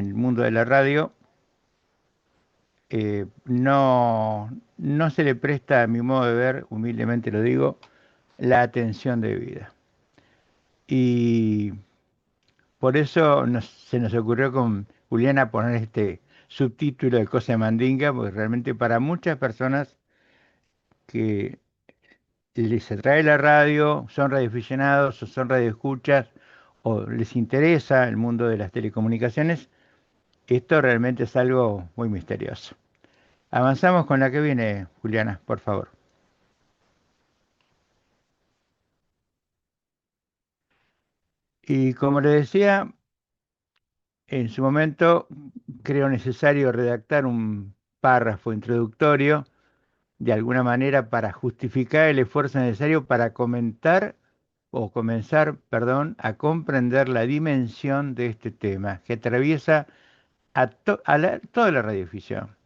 en el mundo de la radio, no se le presta, a mi modo de ver, humildemente lo digo, la atención debida. Y por eso se nos ocurrió con Juliana poner este subtítulo de Cosa de Mandinga, porque realmente para muchas personas que les atrae la radio, son radioaficionados o son radioescuchas o les interesa el mundo de las telecomunicaciones, esto realmente es algo muy misterioso. Avanzamos con la que viene, Juliana, por favor. Y como le decía, en su momento creo necesario redactar un párrafo introductorio de alguna manera para justificar el esfuerzo necesario para comentar o comenzar, perdón, a comprender la dimensión de este tema que atraviesa toda la radiodifusión.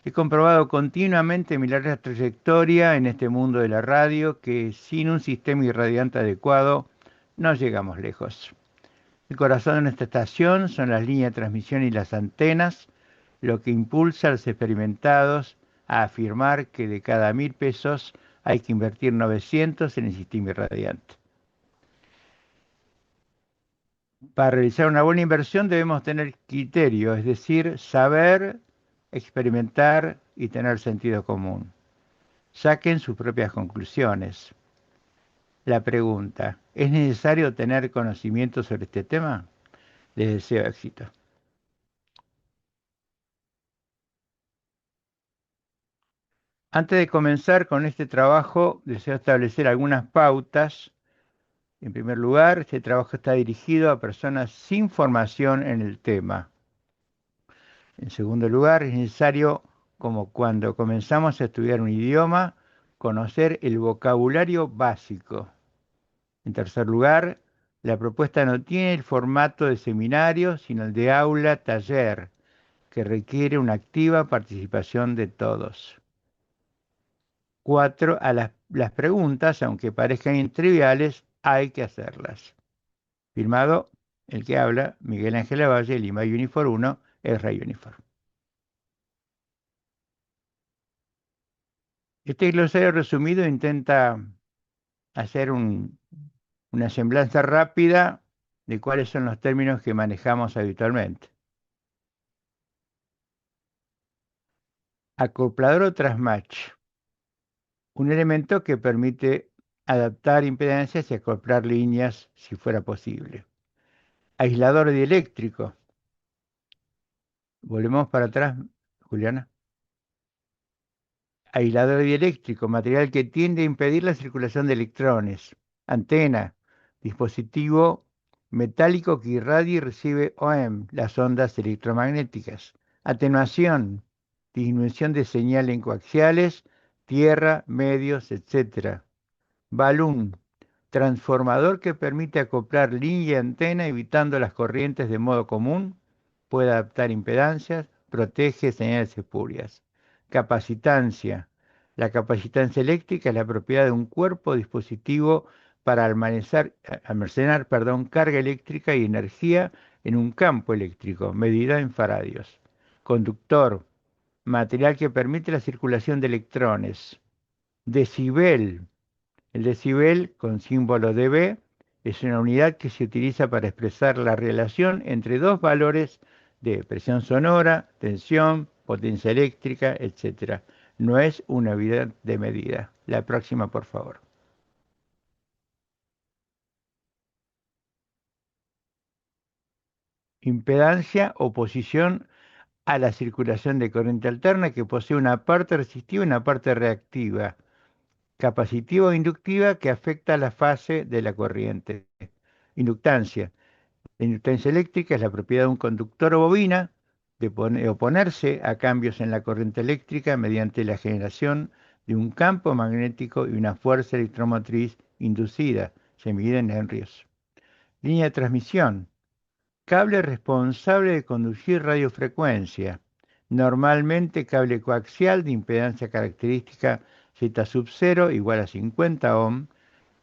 He comprobado continuamente mi larga trayectoria en este mundo de la radio que sin un sistema irradiante adecuado no llegamos lejos. El corazón de nuestra estación son las líneas de transmisión y las antenas, lo que impulsa a los experimentados a afirmar que de cada 1.000 pesos hay que invertir 900 en el sistema irradiante. Para realizar una buena inversión debemos tener criterio, es decir, saber, experimentar y tener sentido común. Saquen sus propias conclusiones. La pregunta, ¿es necesario tener conocimiento sobre este tema? Les deseo éxito. Antes de comenzar con este trabajo, deseo establecer algunas pautas. En primer lugar, este trabajo está dirigido a personas sin formación en el tema. En segundo lugar, es necesario, como cuando comenzamos a estudiar un idioma, conocer el vocabulario básico. En tercer lugar, la propuesta no tiene el formato de seminario, sino el de aula-taller, que requiere una activa participación de todos. Cuatro, las preguntas, aunque parezcan triviales, hay que hacerlas. Firmado el que habla, Miguel Ángel Lavalle, Lima Unifor 1, Rey Unifor. Este glosario resumido intenta hacer una semblanza rápida de cuáles son los términos que manejamos habitualmente. Acoplador o trasmatch, un elemento que permite adaptar impedancias y acoplar líneas si fuera posible. Aislador dieléctrico. Volvemos para atrás, Juliana. Aislador dieléctrico, material que tiende a impedir la circulación de electrones. Antena, dispositivo metálico que irradia y recibe OM, las ondas electromagnéticas. Atenuación, disminución de señal en coaxiales, tierra, medios, etc. Balloon, transformador que permite acoplar línea y antena evitando las corrientes de modo común, puede adaptar impedancias, protege señales espurias. Capacitancia. La capacitancia eléctrica es la propiedad de un cuerpo o dispositivo para almacenar, carga eléctrica y energía en un campo eléctrico, medida en faradios. Conductor. Material que permite la circulación de electrones. Decibel. El decibel, con símbolo dB, es una unidad que se utiliza para expresar la relación entre dos valores de presión sonora, tensión, potencia eléctrica, etc. No es una unidad de medida. La próxima, por favor. Impedancia, oposición a la circulación de corriente alterna que posee una parte resistiva y una parte reactiva, capacitiva o inductiva que afecta la fase de la corriente. Inductancia. La inductancia eléctrica es la propiedad de un conductor o bobina de oponerse a cambios en la corriente eléctrica mediante la generación de un campo magnético y una fuerza electromotriz inducida. Se mide en henrios. Línea de transmisión. Cable responsable de conducir radiofrecuencia. Normalmente cable coaxial de impedancia característica Z sub 0 igual a 50 ohm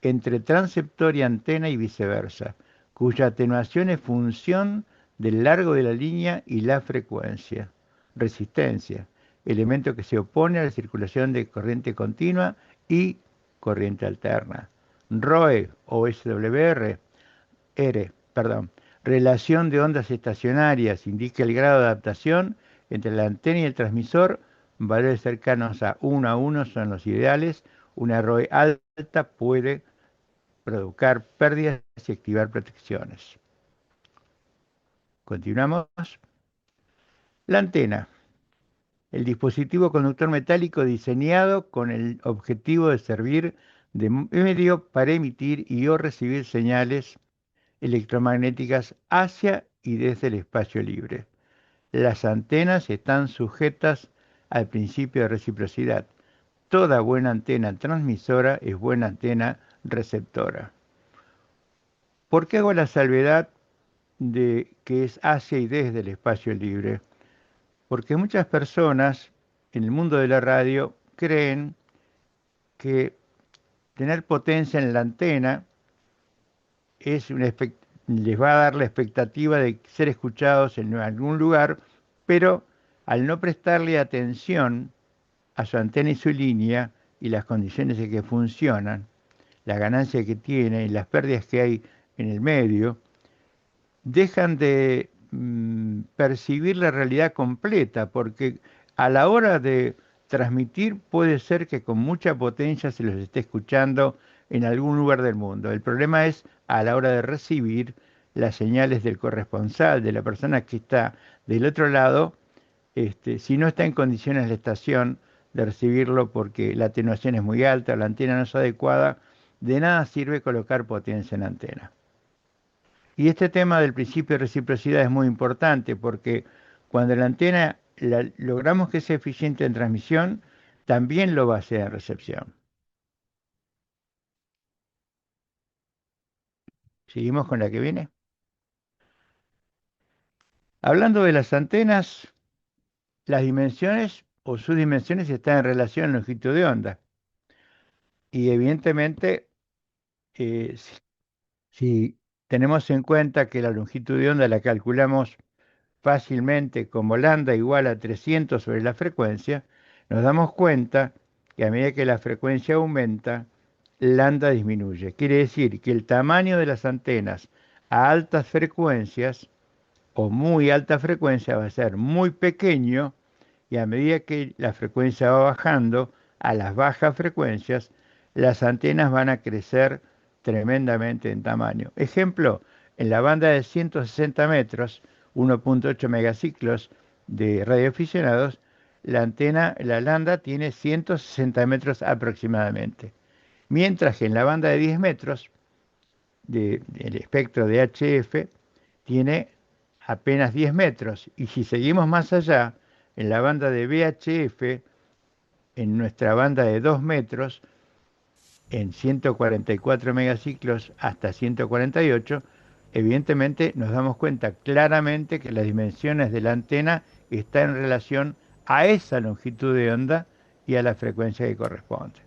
entre transceptor y antena y viceversa, cuya atenuación es función del largo de la línea y la frecuencia. Resistencia, elemento que se opone a la circulación de corriente continua y corriente alterna. ROE o SWR, perdón, relación de ondas estacionarias, indica el grado de adaptación entre la antena y el transmisor. Valores cercanos a 1 son los ideales. Una ROE alta puede provocar pérdidas y activar protecciones. Continuamos. La antena, el dispositivo conductor metálico diseñado con el objetivo de servir de medio para emitir y o recibir señales electromagnéticas hacia y desde el espacio libre. Las antenas están sujetas al principio de reciprocidad. Toda buena antena transmisora es buena antena receptora. ¿Por qué hago la salvedad de que es hacia y desde el espacio libre? Porque muchas personas en el mundo de la radio creen que tener potencia en la antena les va a dar la expectativa de ser escuchados en algún lugar, pero al no prestarle atención a su antena y su línea y las condiciones en que funcionan, la ganancia que tiene y las pérdidas que hay en el medio, dejan de percibir la realidad completa, porque a la hora de transmitir puede ser que con mucha potencia se los esté escuchando en algún lugar del mundo. El problema es a la hora de recibir las señales del corresponsal, de la persona que está del otro lado, si no está en condiciones la estación de recibirlo porque la atenuación es muy alta, la antena no es adecuada, de nada sirve colocar potencia en la antena. Y este tema del principio de reciprocidad es muy importante porque cuando la antena logramos que sea eficiente en transmisión, también lo va a ser en recepción. Seguimos con la que viene. Hablando de las antenas, las dimensiones o sus dimensiones están en relación a la longitud de onda. Y evidentemente, si tenemos en cuenta que la longitud de onda la calculamos fácilmente como lambda igual a 300 sobre la frecuencia, nos damos cuenta que a medida que la frecuencia aumenta, lambda disminuye. Quiere decir que el tamaño de las antenas a altas frecuencias o muy alta frecuencia va a ser muy pequeño y a medida que la frecuencia va bajando a las bajas frecuencias, las antenas van a crecer tremendamente en tamaño. Ejemplo, en la banda de 160 metros, 1.8 megaciclos de radioaficionados, la antena, la lambda tiene 160 metros aproximadamente. Mientras que en la banda de 10 metros del espectro de HF tiene apenas 10 metros. Y si seguimos más allá, en la banda de VHF, en nuestra banda de 2 metros, en 144 megaciclos hasta 148, evidentemente nos damos cuenta claramente que las dimensiones de la antena están en relación a esa longitud de onda y a la frecuencia que corresponde.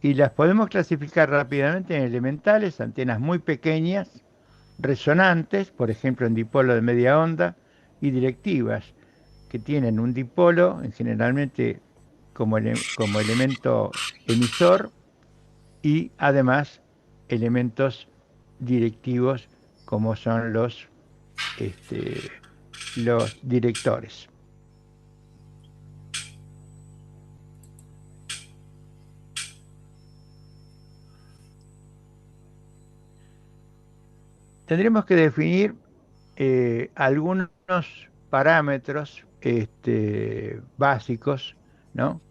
Y las podemos clasificar rápidamente en elementales, antenas muy pequeñas, resonantes, por ejemplo en dipolo de media onda, y directivas, que tienen un dipolo, generalmente como elemento emisor, y además elementos directivos como son los directores. Tendremos que definir algunos parámetros básicos, ¿no?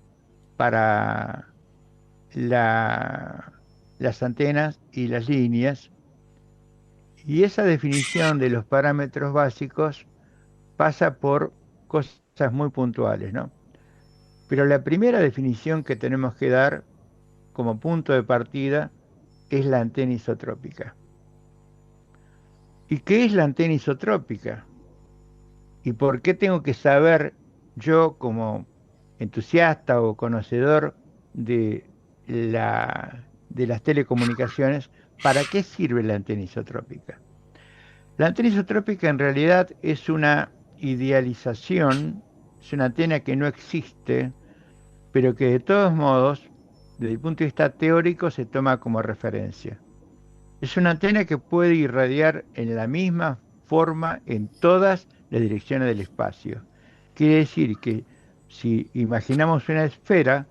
Para las antenas y las líneas. Y esa definición de los parámetros básicos pasa por cosas muy puntuales, ¿no? Pero la primera definición que tenemos que dar como punto de partida es la antena isotrópica. ¿Y qué es la antena isotrópica? ¿Y por qué tengo que saber yo como entusiasta o conocedor de, de las telecomunicaciones, para qué sirve la antena isotrópica? La antena isotrópica en realidad es una idealización, es una antena que no existe, pero que de todos modos, desde el punto de vista teórico, se toma como referencia. Es una antena que puede irradiar en la misma forma en todas las direcciones del espacio. Quiere decir que si imaginamos una esfera,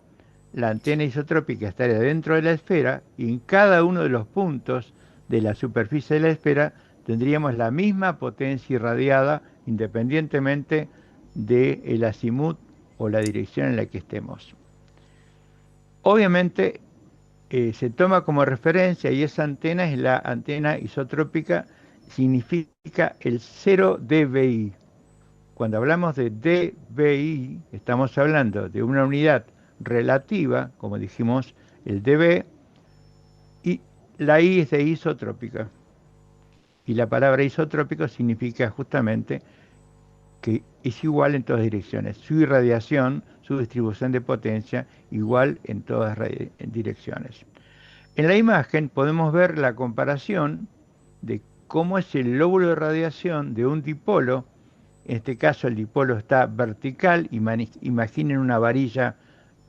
la antena isotrópica estaría dentro de la esfera y en cada uno de los puntos de la superficie de la esfera tendríamos la misma potencia irradiada independientemente del azimut o la dirección en la que estemos. Obviamente se toma como referencia y esa antena es la antena isotrópica, significa el 0 dBi. Cuando hablamos de dBi, estamos hablando de una unidad relativa, como dijimos, el dB, y la I es de isotrópica. Y la palabra isotrópico significa justamente que es igual en todas direcciones. Su irradiación, su distribución de potencia, igual en todas direcciones. En la imagen podemos ver la comparación de cómo es el lóbulo de radiación de un dipolo. En este caso el dipolo está vertical, imaginen una varilla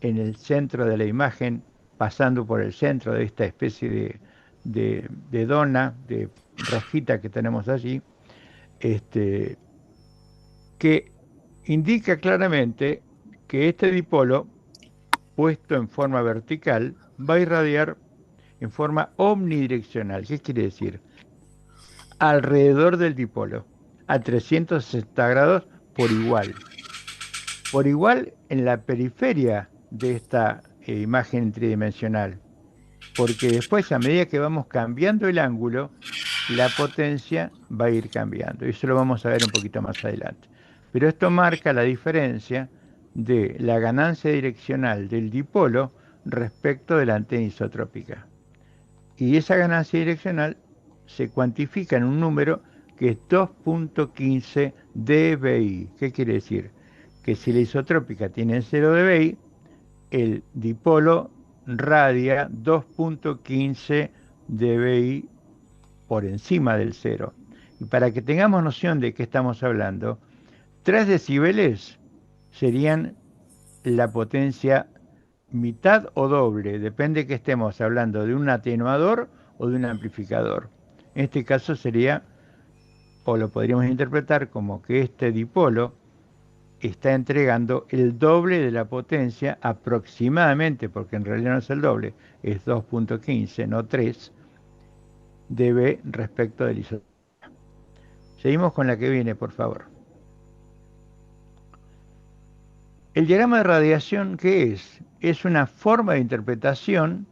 en el centro de la imagen, pasando por el centro de esta especie de dona, de rosquita que tenemos allí, este, que indica claramente que este dipolo, puesto en forma vertical, va a irradiar en forma omnidireccional. ¿Qué quiere decir? Alrededor del dipolo, a 360 grados por igual. Por igual en la periferia de esta imagen tridimensional, porque después, a medida que vamos cambiando el ángulo, la potencia va a ir cambiando. Y eso lo vamos a ver un poquito más adelante. Pero esto marca la diferencia de la ganancia direccional del dipolo respecto de la antena isotrópica. Y esa ganancia direccional se cuantifica en un número que es 2.15 dBi. ¿Qué quiere decir? Que si la isotrópica tiene 0 dBi, el dipolo radia 2.15 dBi por encima del cero. Y para que tengamos noción de qué estamos hablando, 3 decibeles serían la potencia mitad o doble, depende que estemos hablando de un atenuador o de un amplificador. En este caso sería, o lo podríamos interpretar como que este dipolo está entregando el doble de la potencia aproximadamente, porque en realidad no es el doble, es 2.15, no 3, dB respecto del isótopo. Seguimos con la que viene, por favor. El diagrama de radiación, ¿qué es? Es una forma de interpretación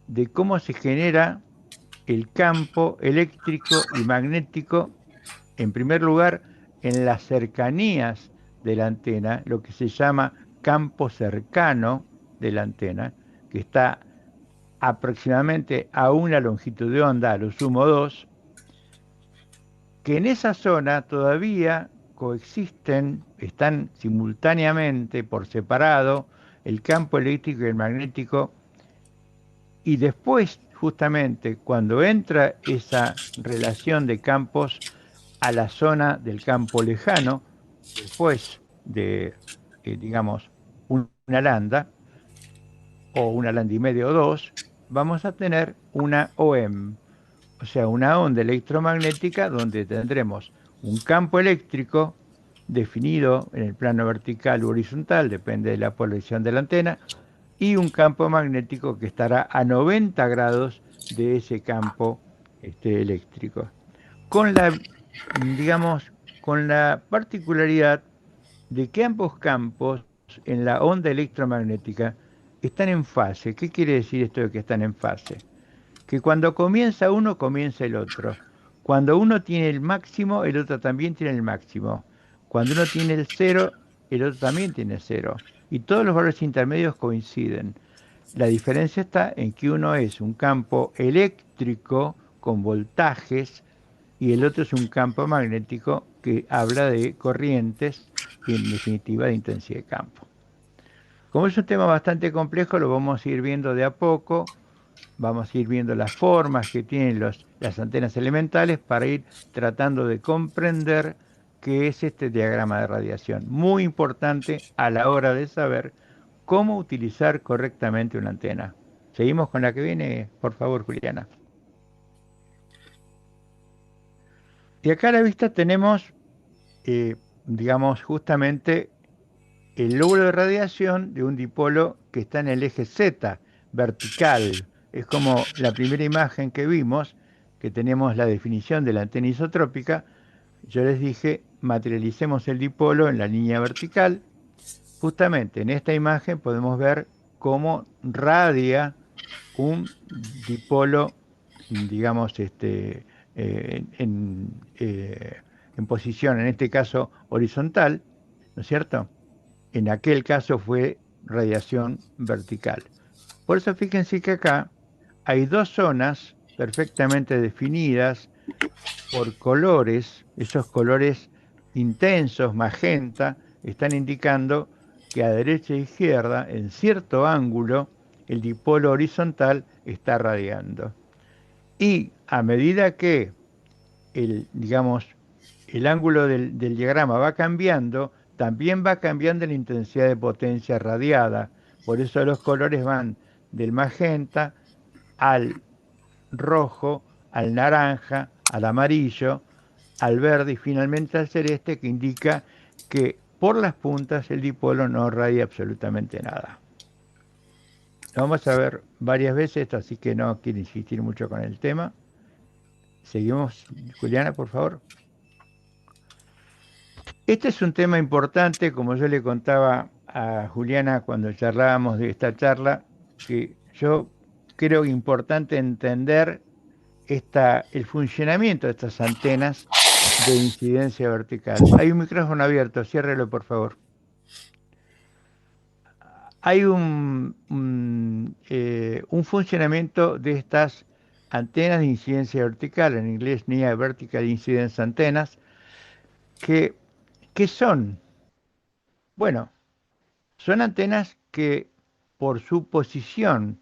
de cómo se genera el campo eléctrico y magnético, en primer lugar, en las cercanías de la antena, lo que se llama campo cercano de la antena, que está aproximadamente a una longitud de onda, a lo sumo 2, que en esa zona todavía coexisten, están simultáneamente por separado el campo eléctrico y el magnético, y después, justamente, cuando entra esa relación de campos a la zona del campo lejano, después de, digamos, una lambda, o una lambda y medio o dos, vamos a tener una OM, o sea, una onda electromagnética donde tendremos un campo eléctrico definido en el plano vertical u horizontal, depende de la polarización de la antena, y un campo magnético que estará a 90 grados de ese campo eléctrico. Con la, digamos, con la particularidad de que ambos campos en la onda electromagnética están en fase. ¿Qué quiere decir esto de que están en fase? Que cuando comienza uno, comienza el otro. Cuando uno tiene el máximo, el otro también tiene el máximo. Cuando uno tiene el cero, el otro también tiene cero. Y todos los valores intermedios coinciden. La diferencia está en que uno es un campo eléctrico con voltajes y el otro es un campo magnético que habla de corrientes y en definitiva de intensidad de campo. Como es un tema bastante complejo, lo vamos a ir viendo de a poco. Vamos a ir viendo las formas que tienen las las antenas elementales para ir tratando de comprender qué es este diagrama de radiación. Muy importante a la hora de saber cómo utilizar correctamente una antena. Seguimos con la que viene, por favor, Juliana. Y acá a la vista tenemos, digamos, justamente el lóbulo de radiación de un dipolo que está en el eje Z, vertical. Es como la primera imagen que vimos, que tenemos la definición de la antena isotrópica. Yo les dije, materialicemos el dipolo en la línea vertical. Justamente en esta imagen podemos ver cómo radia un dipolo, digamos, en posición, en este caso horizontal, ¿no es cierto? En aquel caso fue radiación vertical. Por eso fíjense que acá hay dos zonas perfectamente definidas por colores. Esos colores intensos, magenta, están indicando que a derecha e izquierda, en cierto ángulo, el dipolo horizontal está radiando. Y a medida que digamos, el ángulo del diagrama va cambiando, también va cambiando la intensidad de potencia radiada. Por eso los colores van del magenta al rojo, al naranja, al amarillo, al verde y finalmente al celeste, que indica que por las puntas el dipolo no radia absolutamente nada. Lo vamos a ver varias veces, así que no quiero insistir mucho con el tema. Seguimos, Juliana, por favor. Este es un tema importante, como yo le contaba a Juliana cuando charlábamos de esta charla, que yo creo importante entender el funcionamiento de estas antenas de incidencia vertical. Hay un micrófono abierto, ciérrelo por favor. Hay un funcionamiento de estas antenas de incidencia vertical, en inglés Near Vertical Incidence Antennas, que, ¿qué son? Bueno, son antenas que por su posición,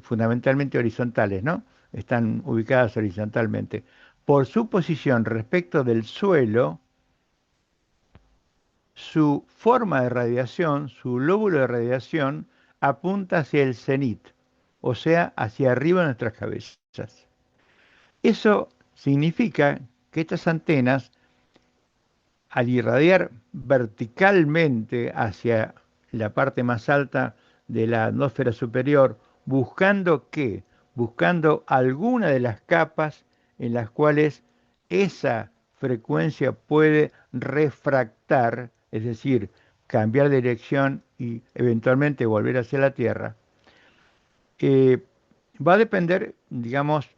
fundamentalmente horizontales, ¿no? Están ubicadas horizontalmente. Por su posición respecto del suelo, su forma de radiación, su lóbulo de radiación, apunta hacia el cenit, o sea, hacia arriba de nuestras cabezas. Eso significa que estas antenas, al irradiar verticalmente hacia la parte más alta de la atmósfera superior, buscando qué, buscando alguna de las capas en las cuales esa frecuencia puede refractar, es decir, cambiar de dirección y eventualmente volver hacia la Tierra, eh, va a depender, digamos,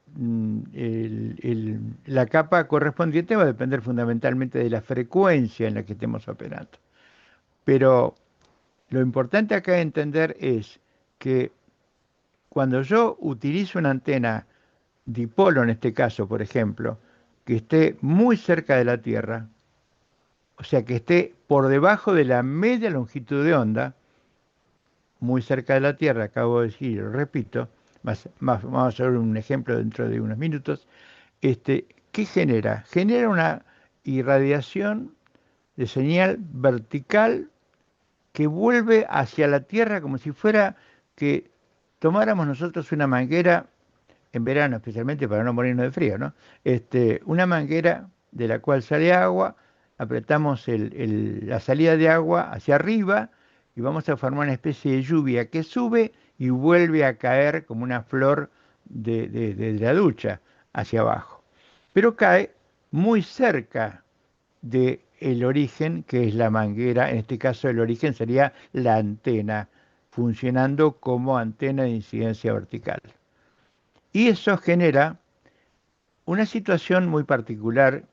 la capa correspondiente va a depender fundamentalmente de la frecuencia en la que estemos operando. Pero lo importante acá de entender es que cuando yo utilizo una antena dipolo, en este caso, por ejemplo, que esté muy cerca de la Tierra, o sea, que esté por debajo de la media longitud de onda, muy cerca de la Tierra, acabo de decir, lo repito, vamos a ver un ejemplo dentro de unos minutos. ¿Qué genera? Genera una irradiación de señal vertical que vuelve hacia la Tierra como si fuera que tomáramos nosotros una manguera, en verano especialmente para no morirnos de frío, ¿no? Una manguera de la cual sale agua, apretamos la salida de agua hacia arriba y vamos a formar una especie de lluvia que sube y vuelve a caer como una flor de la ducha hacia abajo. Pero cae muy cerca del origen, que es la manguera. En este caso el origen sería la antena, funcionando como antena de incidencia vertical. Y eso genera una situación muy particular,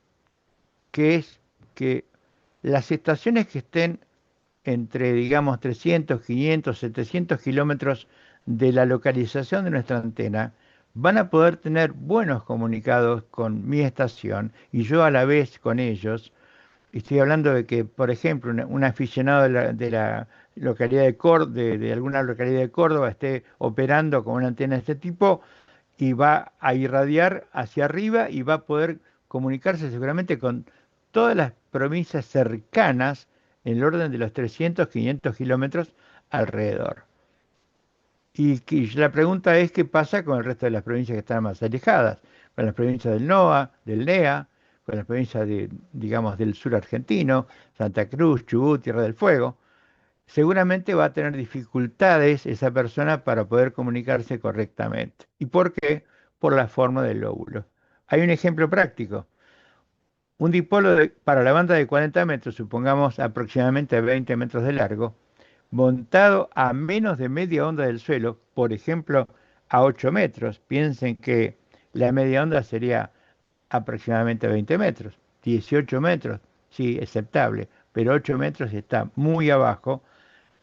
que es que las estaciones que estén entre, digamos, 300, 500, 700 kilómetros de la localización de nuestra antena, van a poder tener buenos comunicados con mi estación y yo a la vez con ellos. Estoy hablando de que, por ejemplo, un aficionado de la localidad de alguna localidad de Córdoba esté operando con una antena de este tipo y va a irradiar hacia arriba y va a poder comunicarse seguramente con todas las provincias cercanas en el orden de los 300, 500 kilómetros alrededor. Y la pregunta es qué pasa con el resto de las provincias que están más alejadas, con las provincias del NOA, del NEA, con las provincias de, digamos, del sur argentino, Santa Cruz, Chubut, Tierra del Fuego. Seguramente va a tener dificultades esa persona para poder comunicarse correctamente. ¿Y por qué? Por la forma del lóbulo. Hay un ejemplo práctico. Un dipolo para la banda de 40 metros, supongamos aproximadamente 20 metros de largo, montado a menos de media onda del suelo, por ejemplo, a 8 metros. Piensen que la media onda sería aproximadamente 20 metros, 18 metros, sí, aceptable, pero 8 metros está muy abajo.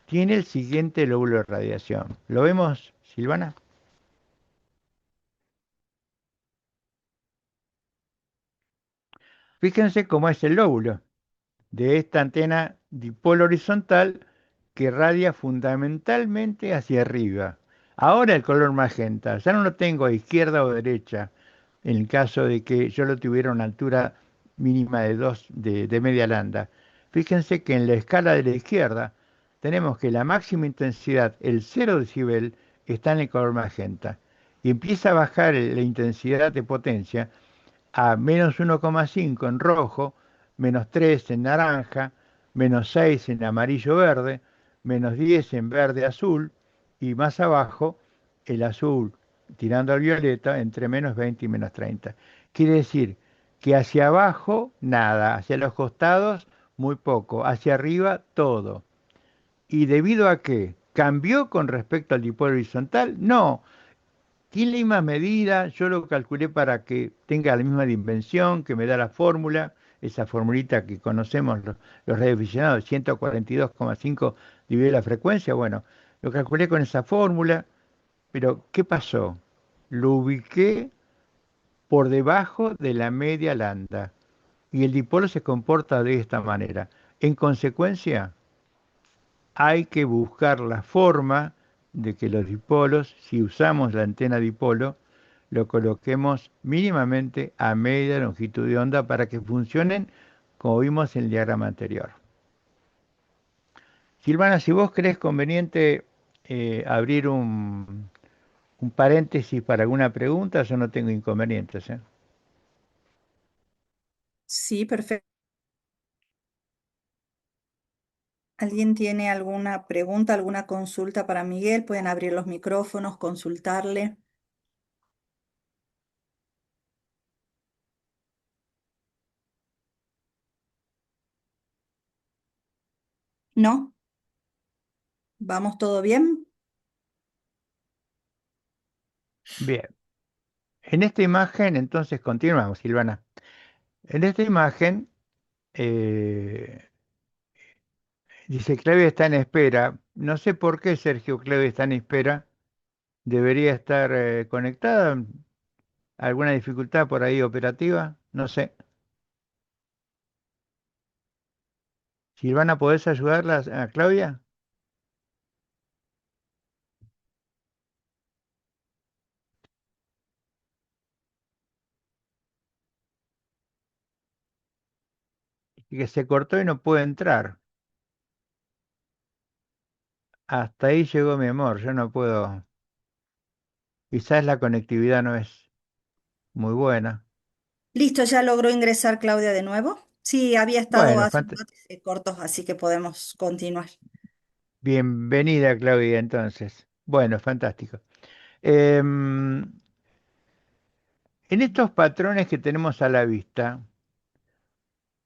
Tiene el siguiente lóbulo de radiación. ¿Lo vemos, Silvana? Fíjense cómo es el lóbulo de esta antena dipolo horizontal que radia fundamentalmente hacia arriba. Ahora el color magenta, ya no lo tengo a izquierda o derecha, en el caso de que yo lo tuviera a una altura mínima de 2 de media landa. Fíjense que en la escala de la izquierda tenemos que la máxima intensidad, el 0 decibel, está en el color magenta y empieza a bajar la intensidad de potencia a menos 1,5 en rojo, menos 3 en naranja, menos 6 en amarillo verde, menos 10 en verde azul y más abajo el azul tirando al violeta entre menos 20 y menos 30. Quiere decir que hacia abajo nada, hacia los costados muy poco, hacia arriba todo. ¿Y debido a qué? ¿Cambió con respecto al dipolo horizontal? No, tiene la misma medida, yo lo calculé para que tenga la misma dimensión que me da la fórmula, esa formulita que conocemos los radioaficionados, 142,5 dividido la frecuencia, bueno, lo calculé con esa fórmula, pero ¿qué pasó? Lo ubiqué por debajo de la media lambda y el dipolo se comporta de esta manera. En consecuencia, hay que buscar la forma de que los dipolos, si usamos la antena dipolo, lo coloquemos mínimamente a media longitud de onda para que funcionen como vimos en el diagrama anterior. Silvana, si vos crees conveniente abrir un paréntesis para alguna pregunta, yo no tengo inconvenientes, ¿eh? Sí, perfecto. ¿Alguien tiene alguna pregunta, alguna consulta para Miguel? Pueden abrir los micrófonos, consultarle. ¿No? ¿Vamos todo bien? Bien, en esta imagen entonces continuamos, Silvana. En esta imagen dice Claudia está en espera. No sé por qué Sergio Claudia está en espera. Debería estar conectada. ¿Alguna dificultad por ahí operativa? No sé. Silvana, ¿podés ayudarla a Claudia? Y que se cortó y no puede entrar. Hasta ahí llegó mi amor. Yo no puedo. Quizás la conectividad no es muy buena. Listo, ya logró ingresar Claudia de nuevo. Sí, había estado Bueno, hace un rato cortos, así que podemos continuar. bienvenida Claudia entonces. Bueno, fantástico. Em, en estos patrones que tenemos a la vista,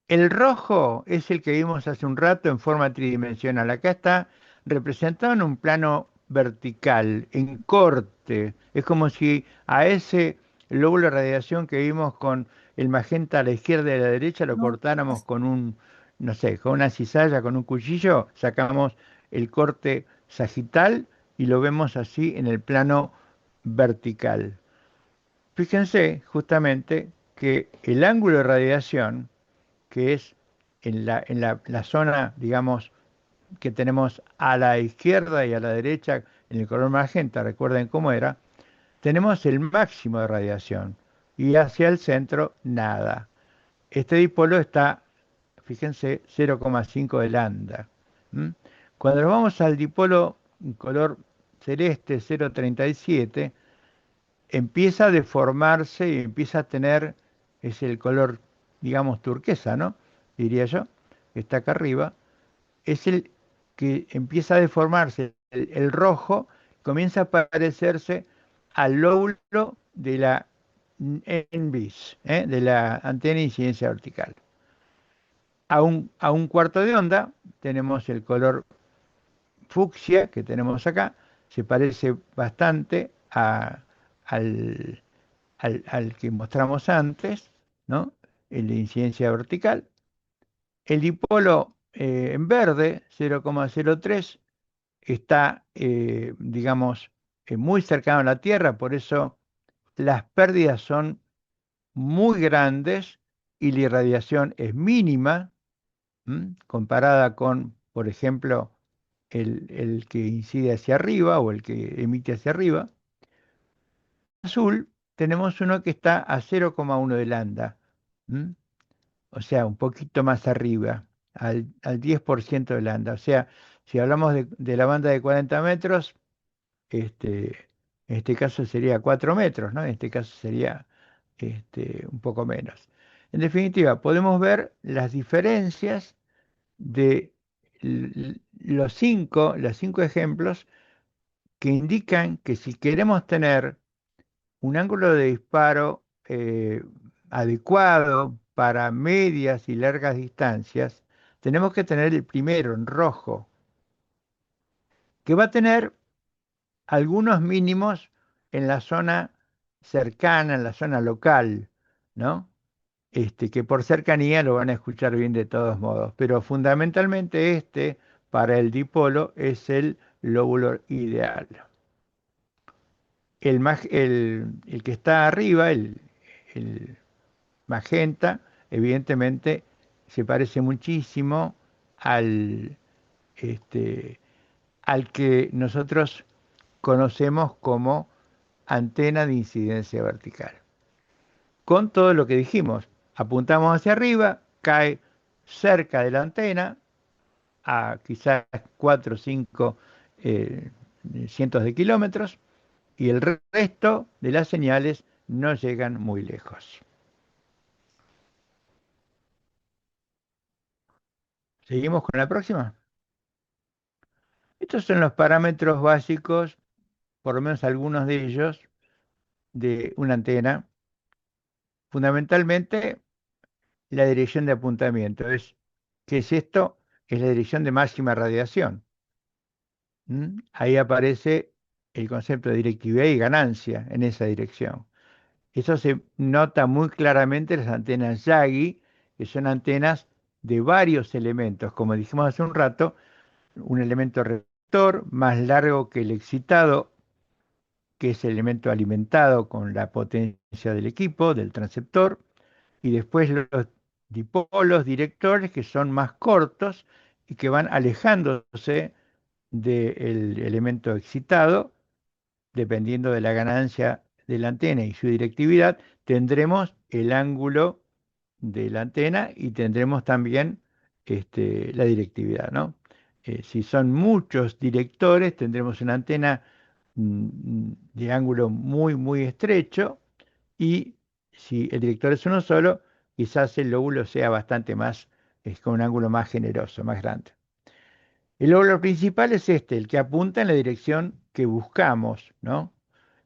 el rojo es el que vimos hace un rato en forma tridimensional. Acá está representado en un plano vertical, en corte. Es como si a ese lóbulo de radiación que vimos con el magenta a la izquierda y a la derecha lo No, cortáramos con un, no sé, con una cizalla, con un cuchillo, sacamos el corte sagital y lo vemos así en el plano vertical. Fíjense justamente que el ángulo de radiación que es la zona, digamos, que tenemos a la izquierda y a la derecha en el color magenta, recuerden cómo era, tenemos el máximo de radiación y hacia el centro nada. Este dipolo está, fíjense, 0,5 de lambda. ¿M? Cuando nos vamos al dipolo color celeste 0,37, empieza a deformarse y empieza a tener, es el color, digamos, turquesa, ¿no? Diría yo, que está acá arriba, es el que empieza a deformarse, el rojo comienza a parecerse al lóbulo de la NBIS, de la antena de incidencia vertical. A un cuarto de onda tenemos el color fucsia que tenemos acá, se parece bastante al, al que mostramos antes, ¿no? El de incidencia vertical. El dipolo en verde, 0,03, está, digamos, muy cercano a la Tierra, por eso las pérdidas son muy grandes y la irradiación es mínima, comparada con, por ejemplo, el que incide hacia arriba o el que emite hacia arriba. Azul tenemos uno que está a 0,1 de lambda, ¿m? O sea, un poquito más arriba, al 10% de lambda. O sea, si hablamos de la banda de 40 metros, en este caso sería 4 metros, ¿no? En este caso sería un poco menos. En definitiva, podemos ver las diferencias de los cinco ejemplos que indican que si queremos tener un ángulo de disparo adecuado para medias y largas distancias, tenemos que tener el primero en rojo, que va a tener algunos mínimos en la zona cercana, en la zona local, ¿no? Que por cercanía lo van a escuchar bien de todos modos, pero fundamentalmente para el dipolo, es el lóbulo ideal. El que está arriba, el magenta, evidentemente se parece muchísimo al, este, al que nosotros conocemos como antena de incidencia vertical. Con todo lo que dijimos, apuntamos hacia arriba, cae cerca de la antena, a quizás 4 o 5 cientos de kilómetros, y el resto de las señales no llegan muy lejos. ¿Seguimos con la próxima? Estos son los parámetros básicos, por lo menos algunos de ellos, de una antena. Fundamentalmente, la dirección de apuntamiento. ¿Qué es esto? Es la dirección de máxima radiación. Ahí aparece el concepto de directividad y ganancia en esa dirección. Eso se nota muy claramente en las antenas Yagi, que son antenas de varios elementos. Como dijimos hace un rato, un elemento receptor más largo que el excitado, que es el elemento alimentado con la potencia del equipo, del transceptor, y después los dipolos directores, que son más cortos y que van alejándose del elemento excitado. Dependiendo de la ganancia de la antena y su directividad, tendremos el ángulo de la antena y tendremos también la directividad, ¿no? Si son muchos directores, tendremos una antena de ángulo muy, muy estrecho, y si el director es uno solo, quizás el lóbulo sea bastante más, es con un ángulo más generoso, más grande. El lóbulo principal es el que apunta en la dirección que buscamos, ¿no?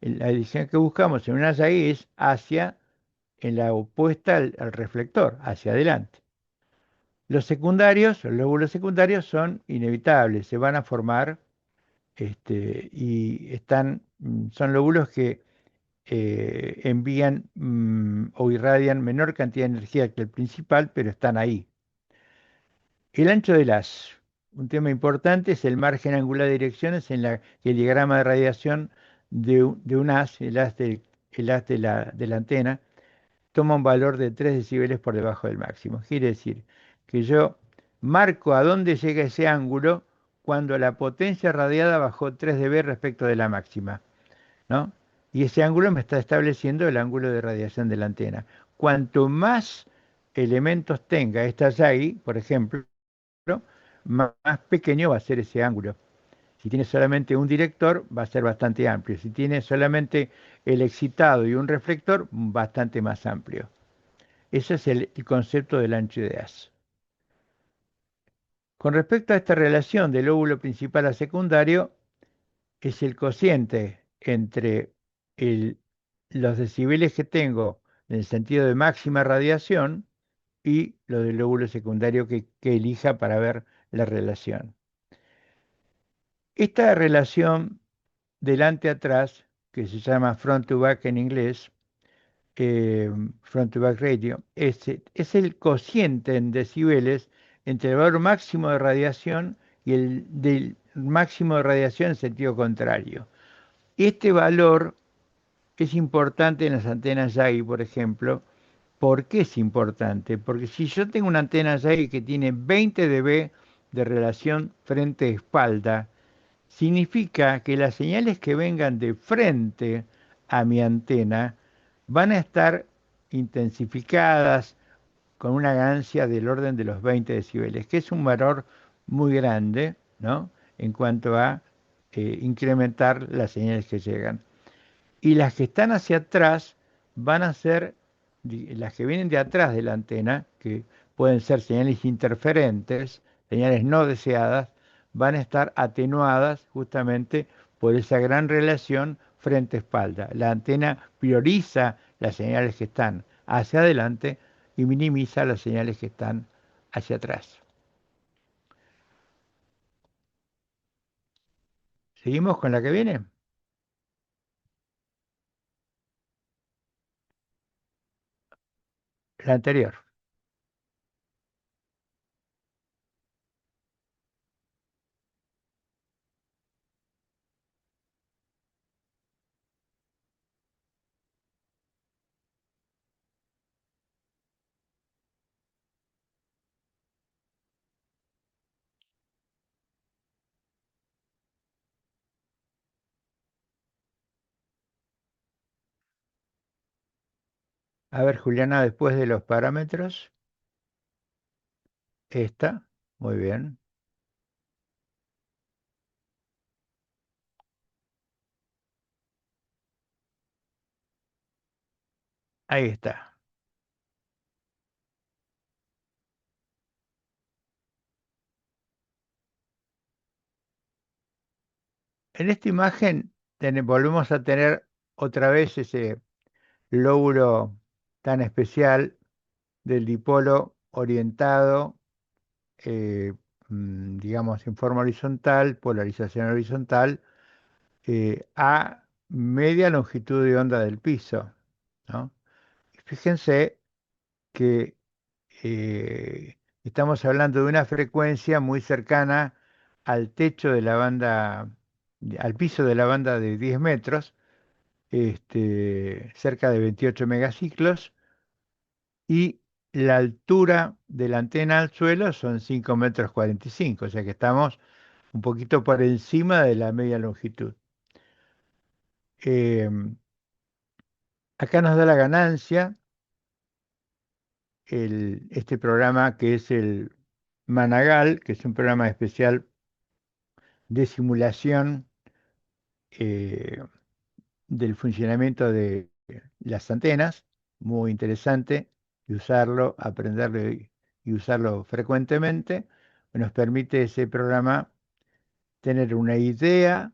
La dirección que buscamos en una Yagi es en la opuesta al reflector, hacia adelante. Los secundarios, los lóbulos secundarios son inevitables, se van a formar, y son lóbulos que envían o irradian menor cantidad de energía que el principal, pero están ahí. El ancho del haz. Un tema importante es el margen angular de direcciones en la que el diagrama de radiación de un haz, el haz de la antena, toma un valor de 3 decibeles por debajo del máximo. Quiere decir que yo marco a dónde llega ese ángulo cuando la potencia radiada bajó 3 dB respecto de la máxima, ¿no? y ese ángulo me está estableciendo el ángulo de radiación de la antena. Cuanto más elementos tenga esta Yagi, por ejemplo, más pequeño va a ser ese ángulo. Si tiene solamente un director, va a ser bastante amplio. Si tiene solamente el excitado y un reflector, bastante más amplio. Ese es el concepto del ancho de haz. Con respecto a esta relación del lóbulo principal a secundario, es el cociente entre el- los decibeles que tengo en el sentido de máxima radiación y lo del lóbulo secundario que elija para ver la relación. Esta relación delante-atrás, que se llama front to back en inglés, eh, front to back radio, es el cociente en decibeles entre el valor máximo de radiación y el del máximo de radiación en sentido contrario. Este valor es importante en las antenas Yagi, por ejemplo. ¿Por qué es importante? Porque si yo tengo una antena Yagi que tiene 20 dB de relación frente-espalda, significa que las señales que vengan de frente a mi antena van a estar intensificadas con una ganancia del orden de los 20 decibeles, que es un valor muy grande, ¿no? En cuanto a incrementar las señales que llegan. Y las que están hacia atrás van a ser, las que vienen de atrás de la antena, que pueden ser señales interferentes, señales no deseadas, van a estar atenuadas justamente por esa gran relación frente-espalda. La antena prioriza las señales que están hacia adelante y minimiza las señales que están hacia atrás. ¿Seguimos con la que viene? La anterior. A ver, Juliana, después de los parámetros, esta, muy bien. Ahí está. En esta imagen volvemos a tener otra vez ese lóbulo tan especial del dipolo orientado, eh, digamos, en forma horizontal, polarización horizontal, a media longitud de onda del piso, ¿no? Fíjense que estamos hablando de una frecuencia muy cercana al techo de la banda, al piso de la banda de 10 metros, cerca de 28 megaciclos, y la altura de la antena al suelo son 5 metros 45, o sea que estamos un poquito por encima de la media longitud. Em, Acá nos da la ganancia este programa que es el Managal, que es un programa especial de simulación eh, del funcionamiento de las antenas, muy interesante, y usarlo, aprenderlo y usarlo frecuentemente. Nos permite ese programa tener una idea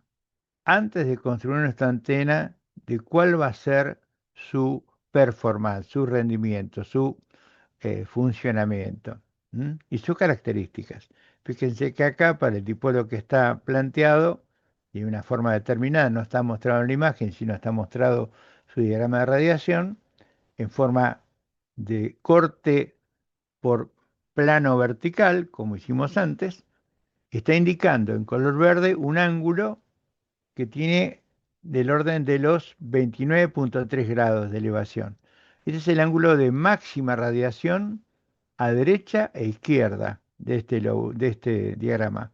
antes de construir nuestra antena de cuál va a ser su performance, su rendimiento, su funcionamiento, y sus características. Fíjense que acá, para el dipolo que está planteado, de una forma determinada, no está mostrado en la imagen, sino está mostrado su diagrama de radiación en forma de corte por plano vertical, como hicimos antes, está indicando en color verde un ángulo que tiene del orden de los 29,3 grados de elevación. Ese es el ángulo de máxima radiación a derecha e izquierda de este diagrama.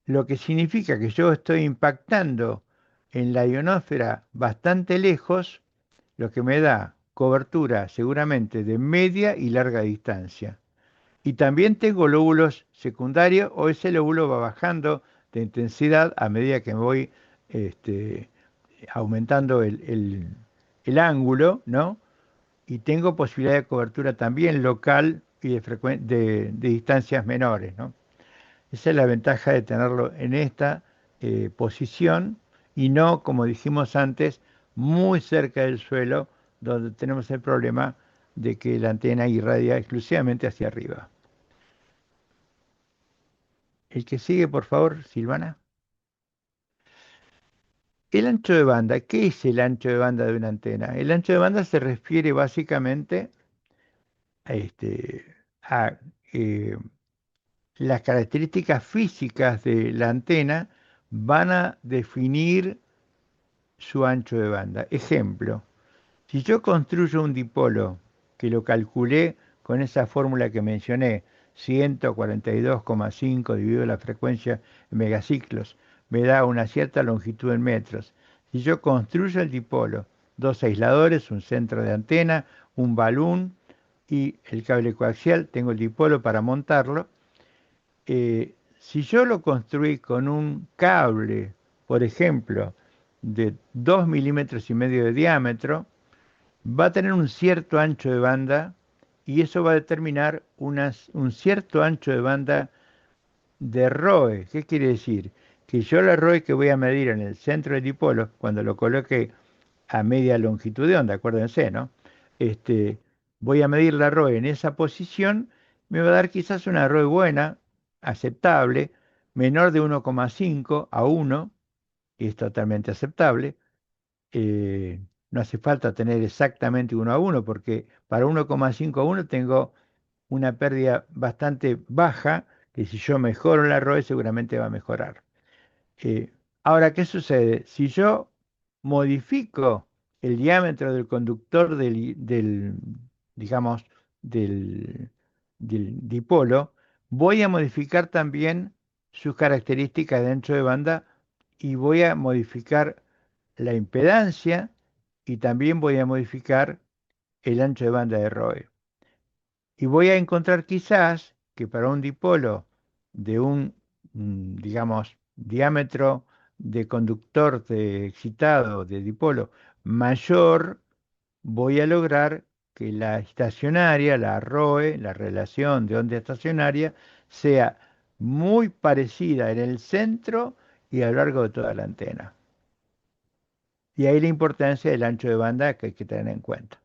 Lo que significa que yo estoy impactando en la ionosfera bastante lejos, lo que me da cobertura seguramente de media y larga distancia. Y también tengo lóbulos secundarios o ese lóbulo va bajando de intensidad a medida que me voy este, aumentando el ángulo, ¿no? Y tengo posibilidad de cobertura también local y de distancias menores, ¿no? Esa es la ventaja de tenerlo en esta posición y no, como dijimos antes, muy cerca del suelo, donde tenemos el problema de que la antena irradia exclusivamente hacia arriba. El que sigue, por favor, Silvana. El ancho de banda, ¿qué es el ancho de banda de una antena? El ancho de banda se refiere básicamente este, a eh, las características físicas de la antena van a definir su ancho de banda. Ejemplo, si yo construyo un dipolo que lo calculé con esa fórmula que mencioné, 142,5 dividido la frecuencia en megaciclos, me da una cierta longitud en metros. Si yo construyo el dipolo, dos aisladores, un centro de antena, un balún y el cable coaxial, tengo el dipolo para montarlo. Si yo lo construí con un cable, por ejemplo, de 2,5 milímetros de diámetro, va a tener un cierto ancho de banda y eso va a determinar un cierto ancho de banda de ROE. ¿Qué quiere decir? Que yo la ROE que voy a medir en el centro del dipolo, cuando lo coloque a media longitud de onda, acuérdense, ¿no? Este, voy a medir la ROE en esa posición, me va a dar quizás una ROE buena, aceptable, menor de 1,5 a 1, y es totalmente aceptable. eh, no hace falta tener exactamente 1 a 1, porque para 1,5 a 1 tengo una pérdida bastante baja, que si yo mejoro la ROE seguramente va a mejorar. Eh, Ahora, ¿qué sucede? Si yo modifico el diámetro del conductor digamos, del, del dipolo, voy a modificar también sus características de ancho de banda y voy a modificar la impedancia y también voy a modificar el ancho de banda de ROE. Y voy a encontrar quizás que para un dipolo de digamos, diámetro de conductor de excitado de dipolo mayor, voy a lograr que la estacionaria, la ROE, la relación de onda estacionaria, sea muy parecida en el centro y a lo largo de toda la antena. Y ahí la importancia del ancho de banda que hay que tener en cuenta.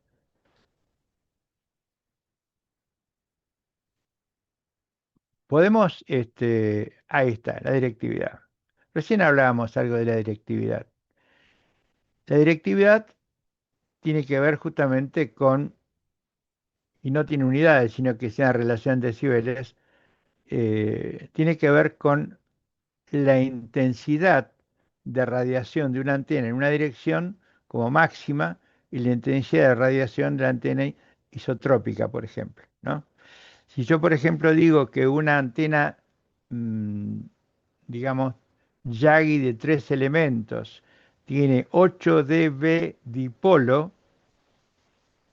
Podemos, ahí está, la directividad. Recién hablábamos algo de la directividad. La directividad tiene que ver justamente con, y no tiene unidades, sino que sea relación de decibeles, tiene que ver con la intensidad de radiación de una antena en una dirección como máxima y la intensidad de radiación de la antena isotrópica, por ejemplo, ¿no? Si yo, por ejemplo, digo que una antena, mm, digamos, Yagi de 3 elementos tiene 8 dB dipolo,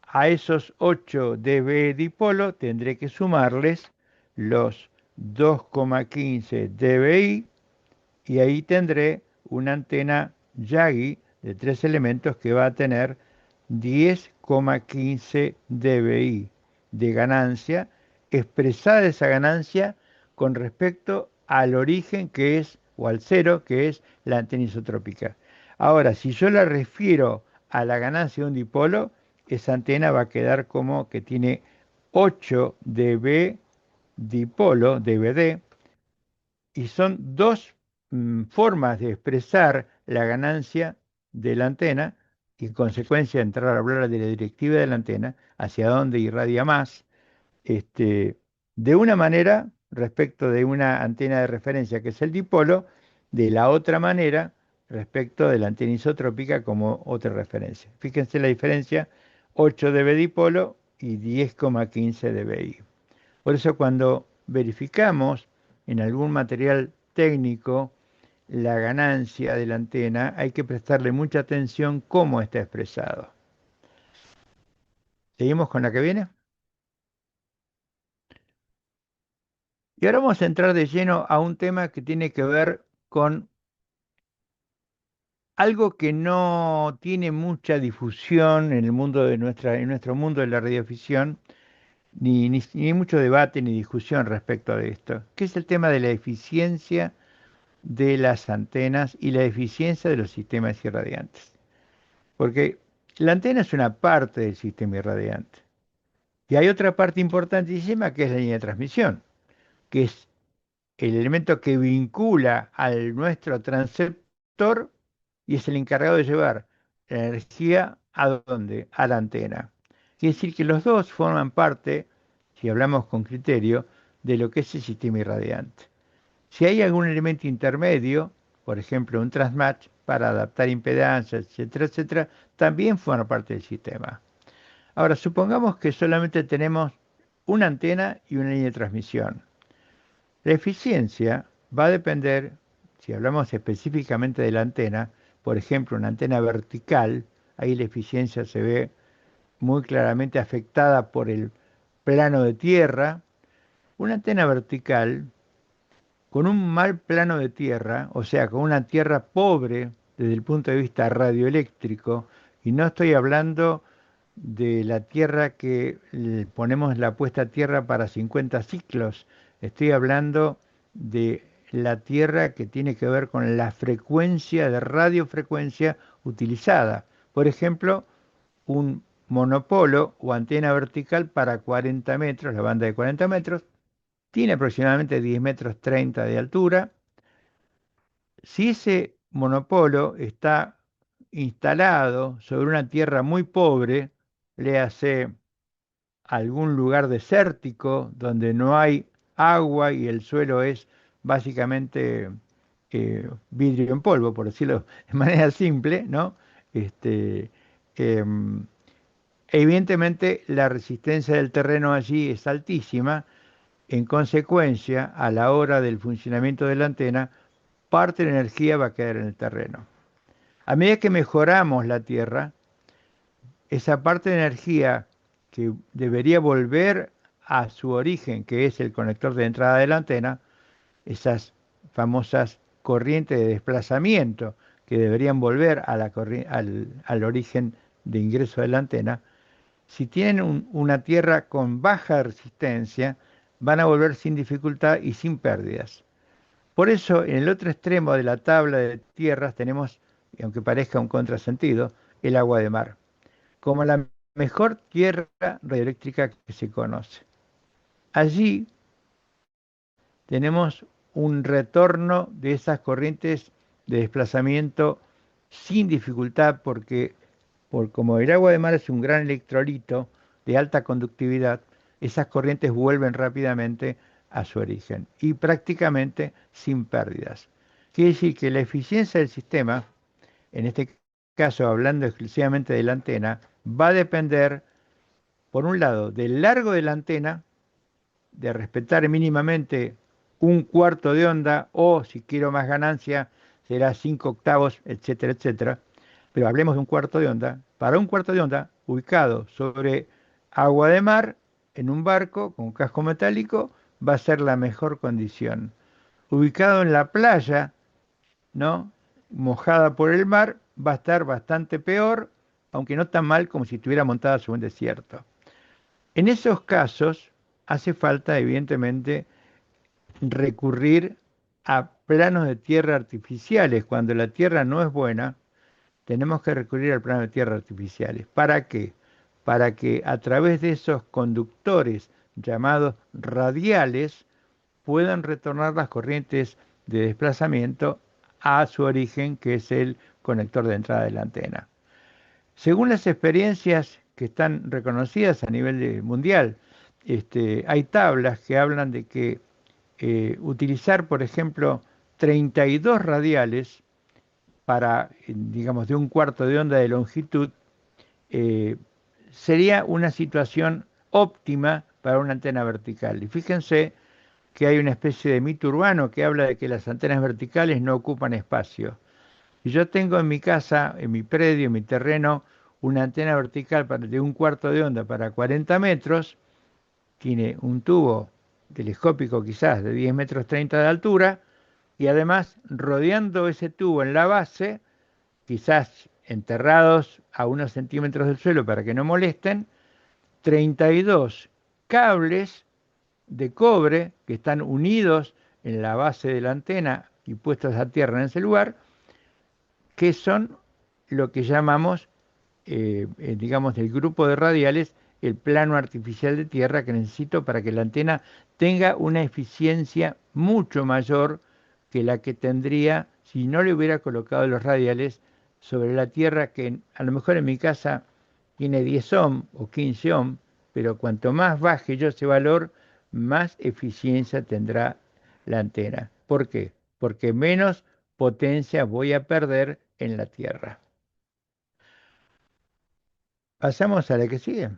a esos 8 dB dipolo tendré que sumarles los 2,15 dBi y ahí tendré una antena Yagi de 3 elementos que va a tener 10,15 dBi de ganancia, expresada esa ganancia con respecto al origen que es, o al cero, que es la antena isotrópica. Ahora, si yo la refiero a la ganancia de un dipolo, esa antena va a quedar como que tiene 8 dB dipolo, dBd, y son dos formas de expresar la ganancia de la antena y en consecuencia entrar a hablar de la directiva de la antena, hacia dónde irradia más, este, de una manera respecto de una antena de referencia que es el dipolo, de la otra manera respecto de la antena isotrópica como otra referencia. Fíjense la diferencia, 8 dB dipolo y 10,15 dBi. Por eso cuando verificamos en algún material técnico la ganancia de la antena, hay que prestarle mucha atención cómo está expresado. ¿Seguimos con la que viene? Y ahora vamos a entrar de lleno a un tema que tiene que ver con algo que no tiene mucha difusión en el mundo en nuestro mundo de la radiodifusión, ni mucho debate ni discusión respecto de esto, que es el tema de la eficiencia de las antenas y la eficiencia de los sistemas irradiantes. Porque la antena es una parte del sistema irradiante. Y hay otra parte importantísima que es la línea de transmisión, que es el elemento que vincula al nuestro transceptor y es el encargado de llevar la energía a dónde, a la antena. Quiere decir que los dos forman parte, si hablamos con criterio, de lo que es el sistema irradiante. Si hay algún elemento intermedio, por ejemplo un transmatch para adaptar impedancias, etcétera, etcétera, también forma parte del sistema. Ahora, supongamos que solamente tenemos una antena y una línea de transmisión. La eficiencia va a depender, si hablamos específicamente de la antena, por ejemplo, una antena vertical, ahí la eficiencia se ve muy claramente afectada por el plano de tierra. Una antena vertical con un mal plano de tierra, o sea, con una tierra pobre desde el punto de vista radioeléctrico, y no estoy hablando de la tierra que ponemos la puesta a tierra para 50 ciclos, estoy hablando de la tierra que tiene que ver con la frecuencia de radiofrecuencia utilizada. Por ejemplo, un monopolo o antena vertical para 40 metros, la banda de 40 metros, tiene aproximadamente 10 metros 30 de altura. Si ese monopolo está instalado sobre una tierra muy pobre, le hace algún lugar desértico donde no hay agua y el suelo es básicamente vidrio en polvo, por decirlo de manera simple, ¿no? Este, em, Evidentemente la resistencia del terreno allí es altísima. En consecuencia, a la hora del funcionamiento de la antena, parte de la energía va a quedar en el terreno. A medida que mejoramos la Tierra, esa parte de energía que debería volver a su origen, que es el conector de entrada de la antena, esas famosas corrientes de desplazamiento que deberían volver a al origen de ingreso de la antena, si tienen una tierra con baja resistencia, van a volver sin dificultad y sin pérdidas. Por eso, en el otro extremo de la tabla de tierras tenemos, y aunque parezca un contrasentido, el agua de mar, como la mejor tierra radioeléctrica que se conoce. Allí tenemos un retorno de esas corrientes de desplazamiento sin dificultad porque como el agua de mar es un gran electrolito de alta conductividad, esas corrientes vuelven rápidamente a su origen y prácticamente sin pérdidas. Quiere decir que la eficiencia del sistema, en este caso hablando exclusivamente de la antena, va a depender, por un lado, del largo de la antena, de respetar mínimamente un cuarto de onda o si quiero más ganancia será 5 octavos, etcétera, etcétera. Pero hablemos de un cuarto de onda. Para un cuarto de onda ubicado sobre agua de mar en un barco con casco metálico va a ser la mejor condición. Ubicado en la playa, ¿no? Mojada por el mar, va a estar bastante peor, aunque no tan mal como si estuviera montada sobre un desierto. En esos casos hace falta, evidentemente, recurrir a planos de tierra artificiales. Cuando la tierra no es buena, tenemos que recurrir al plano de tierra artificiales. ¿Para qué? Para que a través de esos conductores llamados radiales puedan retornar las corrientes de desplazamiento a su origen, que es el conector de entrada de la antena. Según las experiencias que están reconocidas a nivel mundial, hay tablas que hablan de que utilizar, por ejemplo, 32 radiales para, digamos, de un cuarto de onda de longitud, eh, sería una situación óptima para una antena vertical. Y fíjense que hay una especie de mito urbano que habla de que las antenas verticales no ocupan espacio. Y yo tengo en mi casa, en mi predio, en mi terreno, una antena vertical de un cuarto de onda para 40 metros, tiene un tubo telescópico quizás de 10 metros 30 de altura, y además rodeando ese tubo en la base, quizás enterrados a unos centímetros del suelo para que no molesten, 32 cables de cobre que están unidos en la base de la antena y puestos a tierra en ese lugar, que son lo que llamamos, digamos, del grupo de radiales, el plano artificial de tierra que necesito para que la antena tenga una eficiencia mucho mayor que la que tendría si no le hubiera colocado los radiales sobre la tierra, que a lo mejor en mi casa tiene 10 ohm o 15 ohm, pero cuanto más baje yo ese valor, más eficiencia tendrá la antena. ¿Por qué? Porque menos potencia voy a perder en la tierra. Pasamos a la que sigue.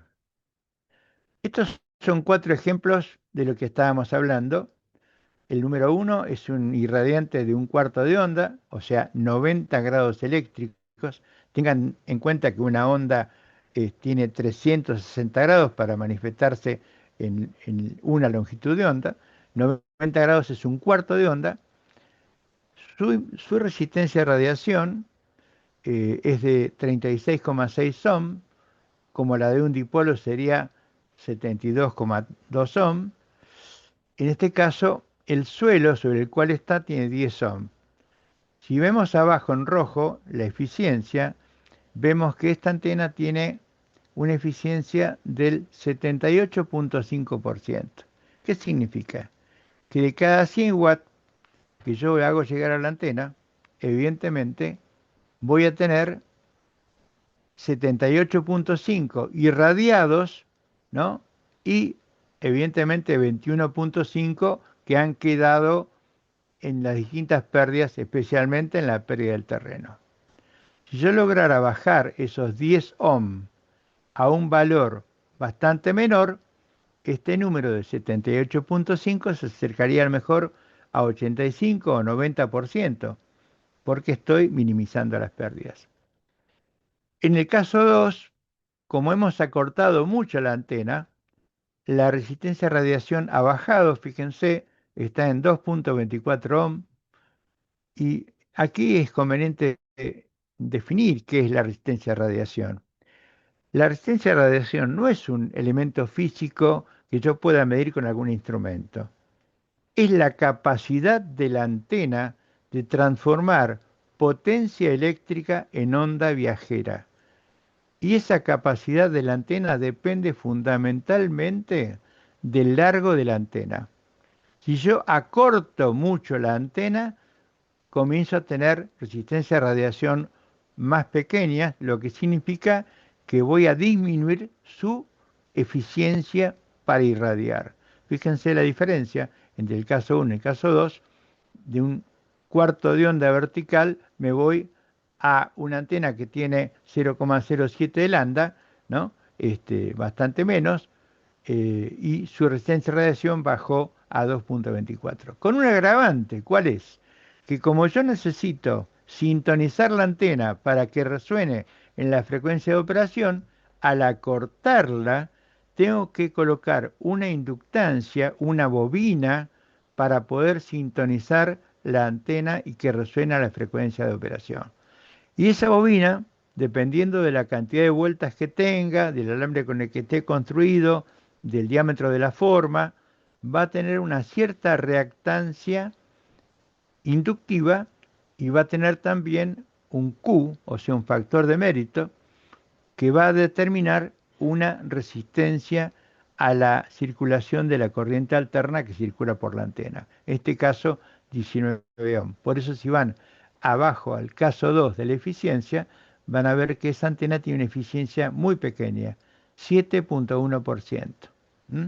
Estos son 4 ejemplos de lo que estábamos hablando. El número 1 es un irradiante de un cuarto de onda, o sea, 90 grados eléctricos. Tengan en cuenta que una onda tiene 360 grados para manifestarse en una longitud de onda. 90 grados es un cuarto de onda. Su resistencia a radiación es de 36,6 ohm, como la de un dipolo sería 72,2 ohm. En este caso, el suelo sobre el cual está tiene 10 ohm. Si vemos abajo en rojo la eficiencia, vemos que esta antena tiene una eficiencia del 78,5%. ¿Qué significa? Que de cada 100 watts que yo hago llegar a la antena, evidentemente voy a tener 78,5 irradiados, ¿no? Y evidentemente 21,5 que han quedado en las distintas pérdidas, especialmente en la pérdida del terreno. Si yo lograra bajar esos 10 ohm a un valor bastante menor, este número de 78,5 se acercaría a lo mejor a 85 o 90%, porque estoy minimizando las pérdidas. En el caso 2, como hemos acortado mucho la antena, la resistencia a radiación ha bajado, fíjense, está en 2,24 ohm, y aquí es conveniente definir qué es la resistencia a radiación. La resistencia a radiación no es un elemento físico que yo pueda medir con algún instrumento. Es la capacidad de la antena de transformar potencia eléctrica en onda viajera. Y esa capacidad de la antena depende fundamentalmente del largo de la antena. Si yo acorto mucho la antena, comienzo a tener resistencia a radiación más pequeña, lo que significa que voy a disminuir su eficiencia para irradiar. Fíjense la diferencia entre el caso 1 y el caso 2. De un cuarto de onda vertical me voy a una antena que tiene 0,07 de lambda, ¿no? Bastante menos, y su resistencia a radiación bajó a 2,24. Con un agravante, ¿cuál es? Que como yo necesito sintonizar la antena para que resuene en la frecuencia de operación, al acortarla, tengo que colocar una inductancia, una bobina, para poder sintonizar la antena y que resuene a la frecuencia de operación. Y esa bobina, dependiendo de la cantidad de vueltas que tenga, del alambre con el que esté construido, del diámetro de la forma, va a tener una cierta reactancia inductiva y va a tener también un Q, o sea, un factor de mérito, que va a determinar una resistencia a la circulación de la corriente alterna que circula por la antena. En este caso, 19 ohm. Por eso si van abajo al caso 2 de la eficiencia, van a ver que esa antena tiene una eficiencia muy pequeña, 7,1%. ¿Mm?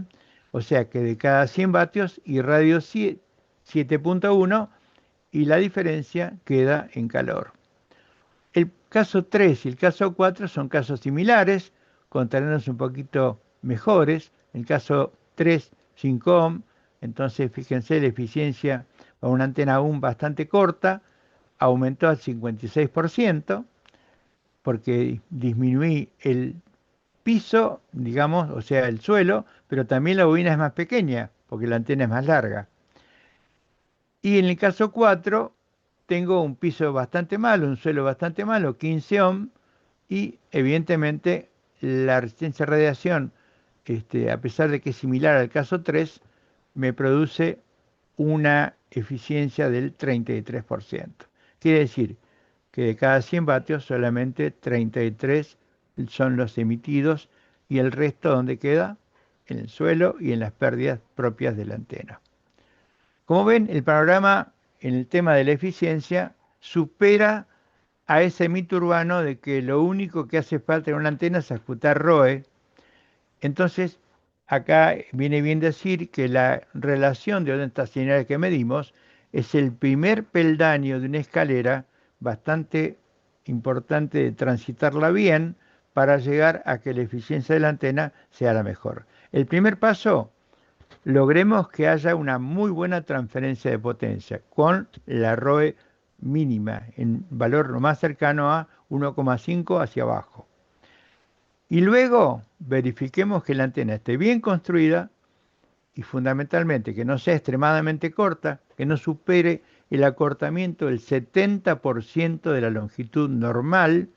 O sea que de cada 100 vatios irradio 7,1 y la diferencia queda en calor. El caso 3 y el caso 4 son casos similares, con terrenos un poquito mejores. En el caso 3, 5 ohm, Entonces, fíjense, la eficiencia para una antena aún bastante corta aumentó al 56% porque disminuí el piso, digamos, o sea, el suelo, pero también la bobina es más pequeña porque la antena es más larga. Y en el caso 4 tengo un piso bastante malo, un suelo bastante malo, 15 ohm, y evidentemente la resistencia a radiación, a pesar de que es similar al caso 3, me produce una eficiencia del 33%. Quiere decir que de cada 100 vatios solamente 33 son los emitidos y el resto, ¿dónde queda? En el suelo y en las pérdidas propias de la antena. Como ven, el panorama en el tema de la eficiencia supera a ese mito urbano de que lo único que hace falta en una antena es ajustar ROE. Entonces, acá viene bien decir que la relación de ondas estacionarias que medimos es el primer peldaño de una escalera bastante importante de transitarla bien para llegar a que la eficiencia de la antena sea la mejor. El primer paso, logremos que haya una muy buena transferencia de potencia con la ROE mínima en valor lo más cercano a 1,5 hacia abajo. Y luego verifiquemos que la antena esté bien construida y fundamentalmente que no sea extremadamente corta, que no supere el acortamiento del 70% de la longitud normal.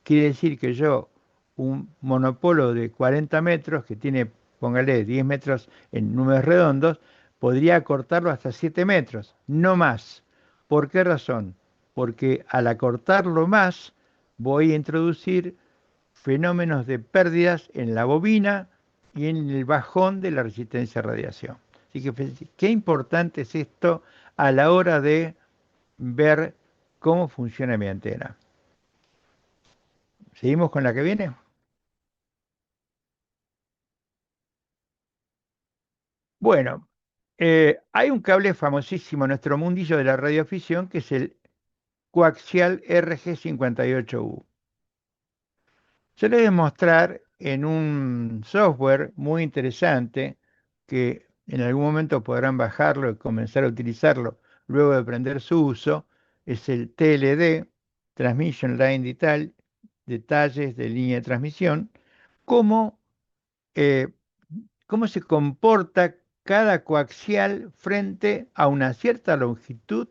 Quiere decir que yo, un monopolo de 40 metros, que tiene, póngale, 10 metros en números redondos, podría acortarlo hasta 7 metros, no más. ¿Por qué razón? Porque al acortarlo más, voy a introducir fenómenos de pérdidas en la bobina y en el bajón de la resistencia a radiación. Así que qué importante es esto a la hora de ver cómo funciona mi antena. ¿Seguimos con la que viene? Bueno, hay un cable famosísimo en nuestro mundillo de la radioafición que es el coaxial RG58U. Yo les voy a mostrar en un software muy interesante que en algún momento podrán bajarlo y comenzar a utilizarlo luego de aprender su uso. Es el TLD, Transmission Line Detail, detalles de línea de transmisión, cómo, eh, cómo se comporta cada coaxial frente a una cierta longitud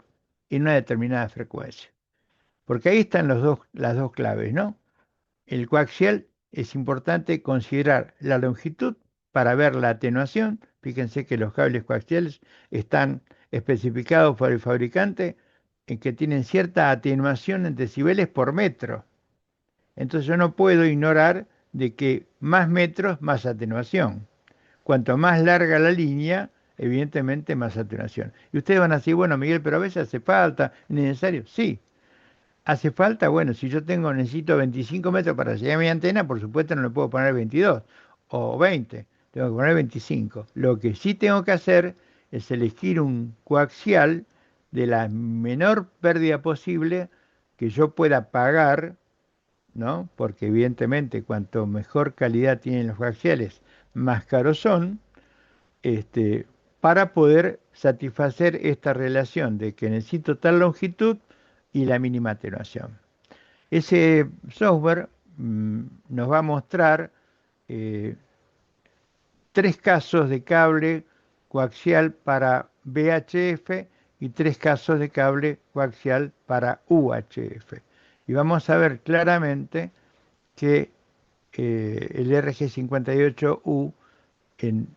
y una determinada frecuencia. Porque ahí están las dos claves, ¿no? El coaxial es importante considerar la longitud para ver la atenuación. Fíjense que los cables coaxiales están especificados por el fabricante en que tienen cierta atenuación en decibeles por metro. Entonces yo no puedo ignorar de que más metros, más atenuación. Cuanto más larga la línea, evidentemente más atenuación. Y ustedes van a decir, bueno, Miguel, pero a veces hace falta, es necesario. Sí, hace falta, bueno, si yo necesito 25 metros para llegar a mi antena, por supuesto no le puedo poner 22 o 20, tengo que poner 25. Lo que sí tengo que hacer es elegir un coaxial de la menor pérdida posible que yo pueda pagar, ¿no? Porque evidentemente cuanto mejor calidad tienen los coaxiales, más caros son, este, para poder satisfacer esta relación de que necesito tal longitud y la mínima atenuación. Ese software nos va a mostrar eh, tres casos de cable coaxial para VHF y tres casos de cable coaxial para UHF. Y vamos a ver claramente que el RG58U,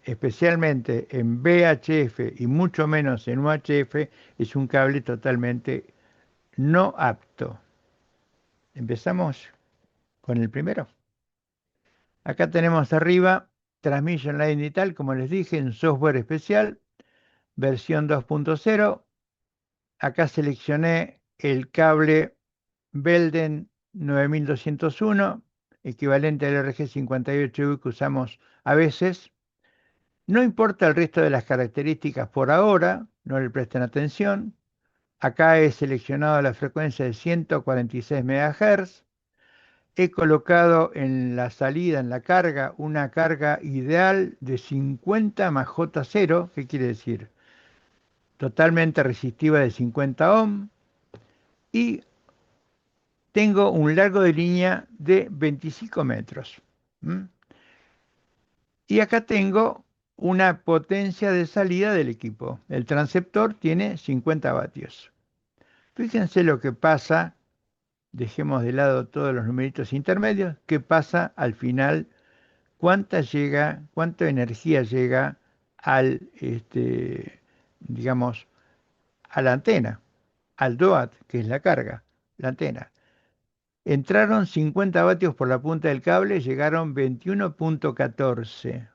especialmente en VHF y mucho menos en UHF, es un cable totalmente no apto. Empezamos con el primero. Acá tenemos arriba Transmission Line Digital, como les dije, en software especial, versión 2.0. Acá seleccioné el cable Belden 9201, equivalente al RG58U que usamos a veces. No importa el resto de las características por ahora, no le presten atención. Acá he seleccionado la frecuencia de 146 MHz. He colocado en la salida, en la carga, una carga ideal de 50 más J0. ¿Qué quiere decir? Totalmente resistiva de 50 ohm. Y tengo un largo de línea de 25 metros. ¿M? Y acá tengo una potencia de salida del equipo. El transceptor tiene 50 vatios. Fíjense lo que pasa, dejemos de lado todos los numeritos intermedios, qué pasa al final, cuánta energía llega al, digamos, a la antena, al DOAT, que es la carga, la antena. Entraron 50 vatios por la punta del cable, llegaron 21.14.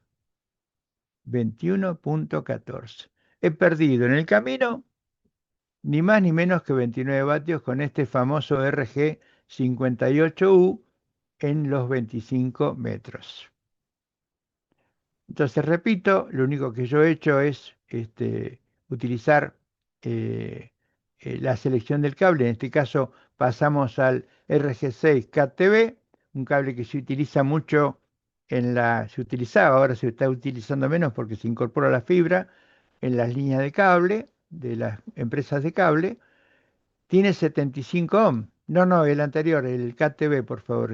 21.14. He perdido en el camino ni más ni menos que 29 vatios con este famoso RG58U en los 25 metros. Entonces, repito, lo único que yo he hecho es utilizar eh, la selección del cable. En este caso pasamos al RG6 CAT-TV, un cable que se utiliza mucho se utilizaba, ahora se está utilizando menos porque se incorpora la fibra en las líneas de cable de las empresas de cable. Tiene 75 ohm. No, no, el anterior, el CAT-TV, por favor.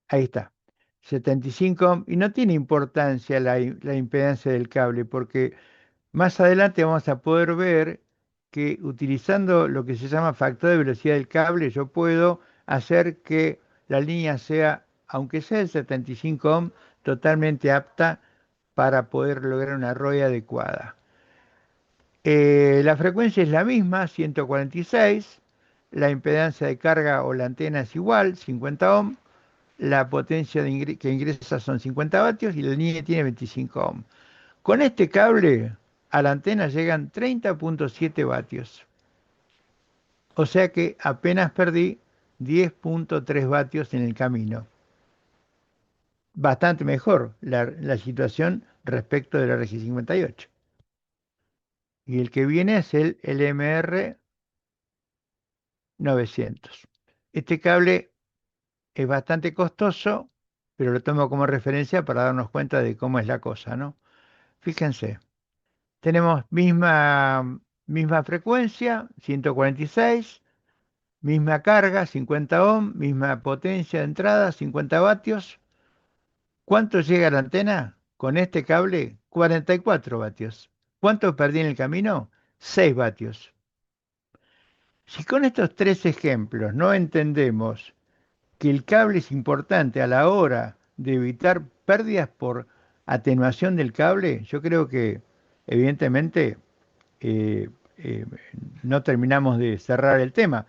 Ahí está. 75 ohm. Y no tiene importancia la impedancia del cable, porque más adelante vamos a poder ver que utilizando lo que se llama factor de velocidad del cable, yo puedo hacer que la línea sea, aunque sea de 75 ohm, totalmente apta para poder lograr una ROI adecuada. La frecuencia es la misma, 146. La impedancia de carga o la antena es igual, 50 ohm. La potencia que ingresa son 50 vatios y la línea tiene 25 ohm. Con este cable a la antena llegan 30.7 vatios. O sea que apenas perdí 10.3 vatios en el camino. Bastante mejor la situación respecto de la RG58. Y el que viene es el LMR 900. Este cable es bastante costoso, pero lo tomo como referencia para darnos cuenta de cómo es la cosa, ¿no? Fíjense, tenemos misma frecuencia, 146, misma carga, 50 ohm, misma potencia de entrada, 50 vatios. ¿Cuánto llega a la antena? Con este cable, 44 vatios. ¿Cuánto perdí en el camino? 6 vatios. Si con estos tres ejemplos no entendemos que el cable es importante a la hora de evitar pérdidas por atenuación del cable, yo creo que evidentemente eh, eh, no terminamos de cerrar el tema.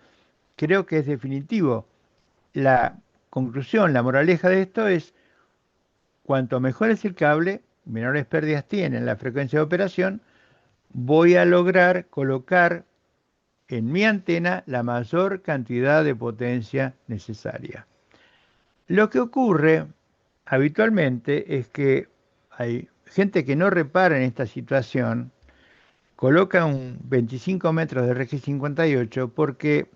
Creo que es definitivo. La conclusión, la moraleja de esto es, cuanto mejor es el cable, menores pérdidas tiene en la frecuencia de operación, voy a lograr colocar en mi antena la mayor cantidad de potencia necesaria. Lo que ocurre habitualmente es que hay gente que no repara en esta situación, coloca un 25 metros de RG58 porque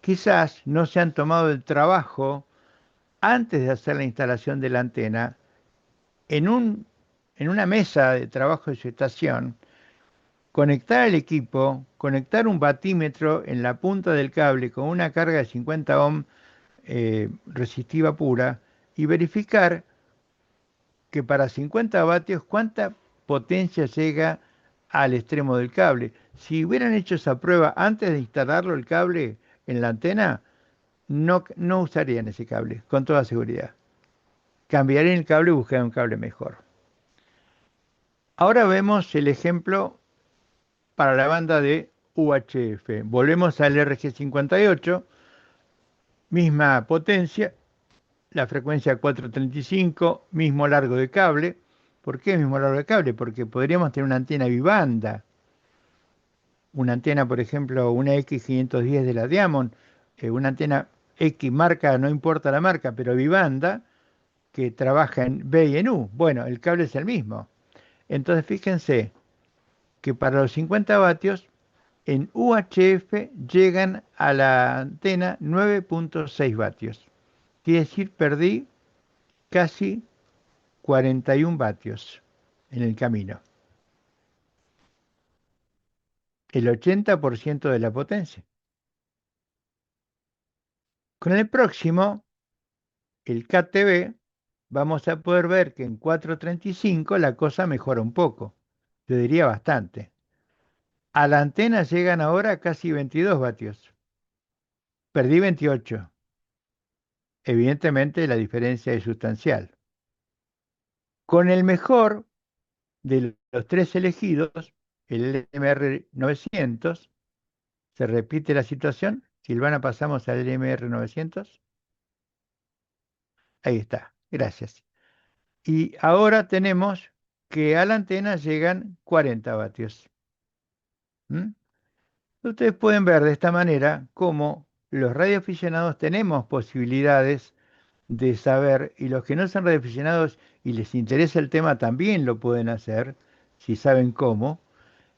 quizás no se han tomado el trabajo antes de hacer la instalación de la antena en en una mesa de trabajo de su estación, conectar el equipo, conectar un batímetro en la punta del cable con una carga de 50 ohm resistiva pura y verificar que para 50 vatios cuánta potencia llega al extremo del cable. Si hubieran hecho esa prueba antes de instalarlo el cable en la antena, no usarían ese cable, con toda seguridad. Cambiarían el cable y buscarían un cable mejor. Ahora vemos el ejemplo para la banda de UHF. Volvemos al RG58, misma potencia, la frecuencia 435, mismo largo de cable. ¿Por qué mismo largo de cable? Porque podríamos tener una antena bibanda, una antena, por ejemplo, una X510 de la Diamond, una antena X marca, no importa la marca, pero bibanda, que trabaja en B y en U. Bueno, el cable es el mismo. Entonces, fíjense que para los 50 vatios en UHF llegan a la antena 9,6 vatios. Quiere decir, perdí casi 41 vatios en el camino, el 80% de la potencia. Con el próximo, el KTB, vamos a poder ver que en 435 la cosa mejora un poco, yo diría bastante. A la antena llegan ahora casi 22 vatios. Perdí 28. Evidentemente la diferencia es sustancial. Con el mejor de los tres elegidos, el LMR 900, se repite la situación. Silvana, pasamos al LMR 900. Ahí está, gracias. Y ahora tenemos que a la antena llegan 40 vatios. ¿Mm? Ustedes pueden ver de esta manera cómo los radioaficionados tenemos posibilidades de saber, y los que no son radioaficionados y les interesa el tema también lo pueden hacer, si saben cómo,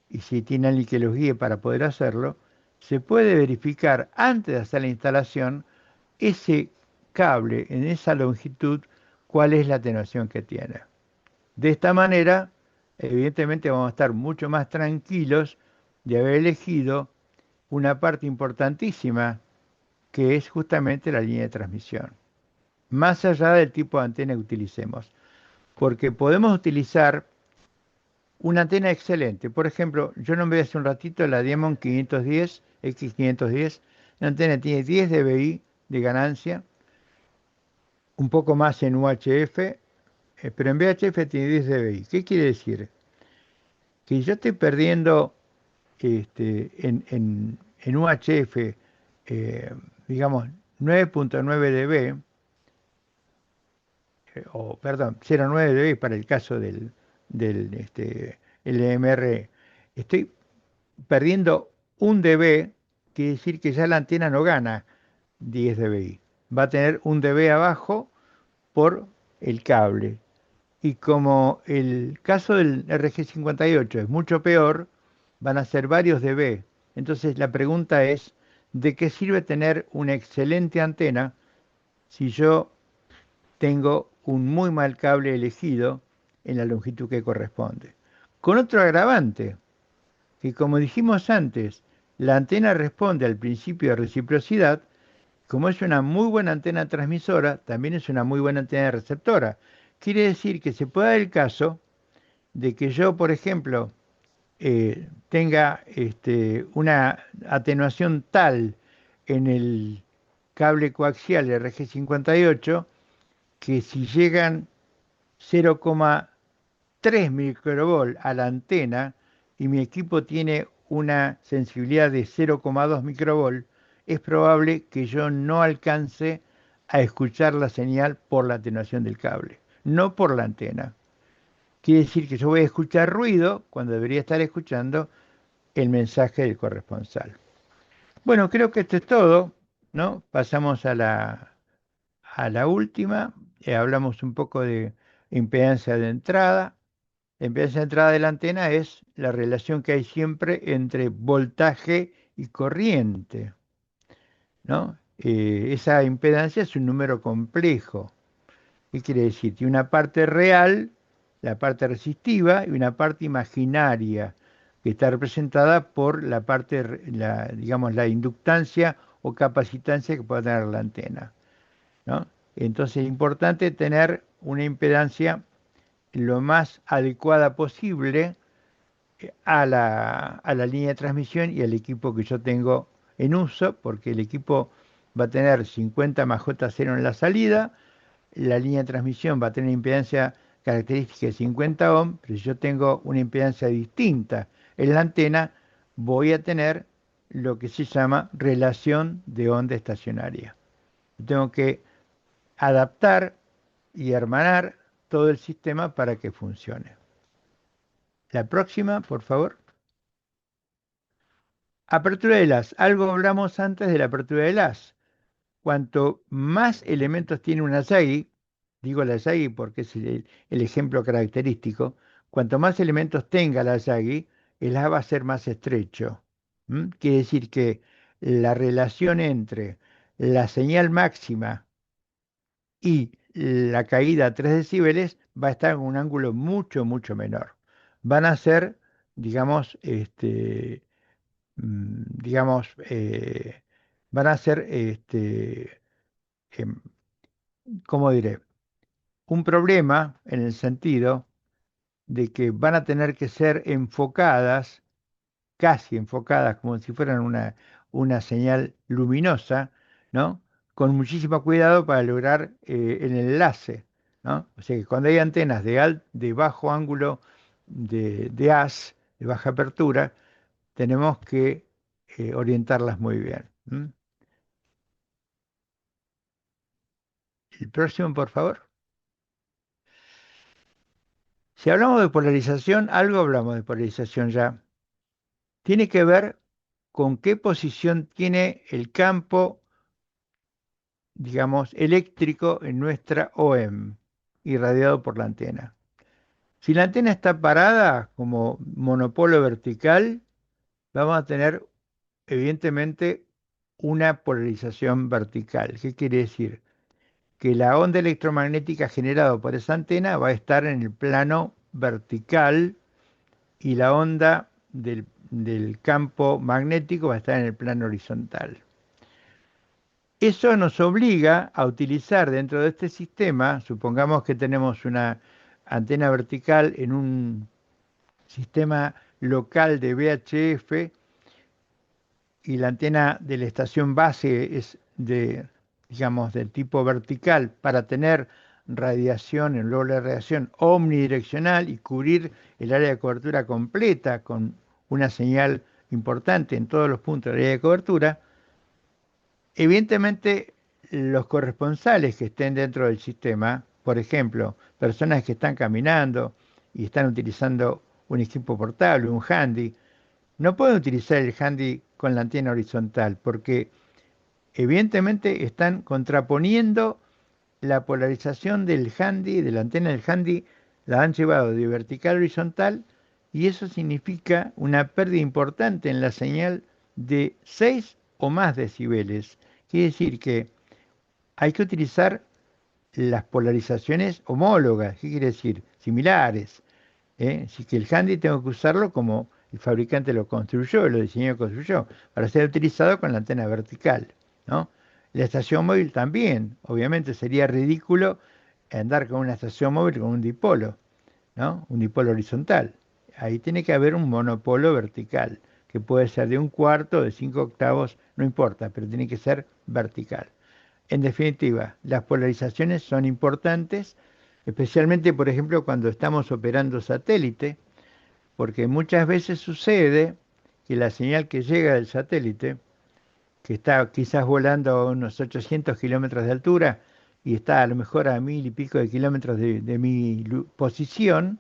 y si tienen alguien que los guíe para poder hacerlo, se puede verificar antes de hacer la instalación ese cable en esa longitud, cuál es la atenuación que tiene. De esta manera, evidentemente vamos a estar mucho más tranquilos de haber elegido una parte importantísima que es justamente la línea de transmisión, más allá del tipo de antena que utilicemos, porque podemos utilizar una antena excelente. Por ejemplo, yo nombré hace un ratito la Diamond 510, X510, la antena tiene 10 dBi de ganancia, un poco más en UHF, pero en VHF tiene 10 dBi. ¿Qué quiere decir? Que yo estoy perdiendo en UHF, digamos, 9,9 dB, o perdón, 0,9 dB para el caso del LMR. Estoy perdiendo 1 dB, quiere decir que ya la antena no gana 10 dBi. Va a tener 1 dB abajo por el cable. Y como el caso del RG58 es mucho peor, van a ser varios dB. Entonces la pregunta es, ¿de qué sirve tener una excelente antena si yo tengo un muy mal cable elegido en la longitud que corresponde? Con otro agravante, que como dijimos antes, la antena responde al principio de reciprocidad. Como es una muy buena antena transmisora, también es una muy buena antena receptora. Quiere decir que se puede dar el caso de que yo, por ejemplo, tenga una atenuación tal en el cable coaxial RG58 que si llegan 0,3 microvolt a la antena y mi equipo tiene una sensibilidad de 0,2 microvolt, es probable que yo no alcance a escuchar la señal por la atenuación del cable, no por la antena. Quiere decir que yo voy a escuchar ruido cuando debería estar escuchando el mensaje del corresponsal. Bueno, creo que esto es todo, ¿no? Pasamos a la última. Hablamos un poco de impedancia de entrada. La impedancia de entrada de la antena es la relación que hay siempre entre voltaje y corriente, ¿no? Esa impedancia es un número complejo. ¿Qué quiere decir? Tiene una parte real, la parte resistiva, y una parte imaginaria, que está representada por la parte, digamos, la inductancia o capacitancia que puede tener la antena, ¿no? Entonces es importante tener una impedancia lo más adecuada posible a la línea de transmisión y al equipo que yo tengo en uso, porque el equipo va a tener 50 más J0 en la salida, la línea de transmisión va a tener impedancia característica de 50 ohm, pero si yo tengo una impedancia distinta en la antena, voy a tener lo que se llama relación de onda estacionaria. Tengo que adaptar y hermanar todo el sistema para que funcione. La próxima, por favor. Apertura de las. Algo hablamos antes de la apertura de las. Cuanto más elementos tiene una Yagi, digo la Yagi porque es el ejemplo característico, cuanto más elementos tenga la Yagi, el A va a ser más estrecho. Quiere decir que la relación entre la señal máxima y la caída a 3 decibeles va a estar en un ángulo mucho, mucho menor. Van a ser, digamos, digamos, van a ser, em, ¿cómo diré? Un problema en el sentido de que van a tener que ser enfocadas, casi enfocadas, como si fueran una señal luminosa, ¿no? Con muchísimo cuidado para lograr el enlace, ¿no? O sea que cuando hay antenas de bajo ángulo de haz, de baja apertura, tenemos que orientarlas muy bien. El próximo, por favor. Si hablamos de polarización, algo hablamos de polarización ya. Tiene que ver con qué posición tiene el campo, digamos, eléctrico en nuestra OM, irradiado por la antena. Si la antena está parada como monopolo vertical, vamos a tener evidentemente una polarización vertical. ¿Qué quiere decir? Que la onda electromagnética generada por esa antena va a estar en el plano vertical y la onda del campo magnético va a estar en el plano horizontal. Eso nos obliga a utilizar dentro de este sistema, supongamos que tenemos una antena vertical en un sistema local de VHF y la antena de la estación base es de, digamos, del tipo vertical para tener radiación, el doble de radiación omnidireccional y cubrir el área de cobertura completa con una señal importante en todos los puntos del área de cobertura. Evidentemente, los corresponsales que estén dentro del sistema, por ejemplo, personas que están caminando y están utilizando un equipo portable, un handy, no pueden utilizar el handy con la antena horizontal porque evidentemente están contraponiendo la polarización del handy, de la antena del handy, la han llevado de vertical a horizontal y eso significa una pérdida importante en la señal de 6 o más decibeles. Quiere decir que hay que utilizar las polarizaciones homólogas. ¿Qué quiere decir? Similares. Así que el handy tengo que usarlo como el fabricante lo construyó, lo diseñó y construyó, para ser utilizado con la antena vertical, ¿no? La estación móvil también, obviamente sería ridículo andar con una estación móvil con un dipolo, ¿no? Un dipolo horizontal. Ahí tiene que haber un monopolo vertical, que puede ser de un cuarto, de 5 octavos, no importa, pero tiene que ser vertical. En definitiva, las polarizaciones son importantes, especialmente, por ejemplo, cuando estamos operando satélite, porque muchas veces sucede que la señal que llega del satélite, que está quizás volando a unos 800 kilómetros de altura y está a lo mejor a 1000 y pico de kilómetros de mi posición,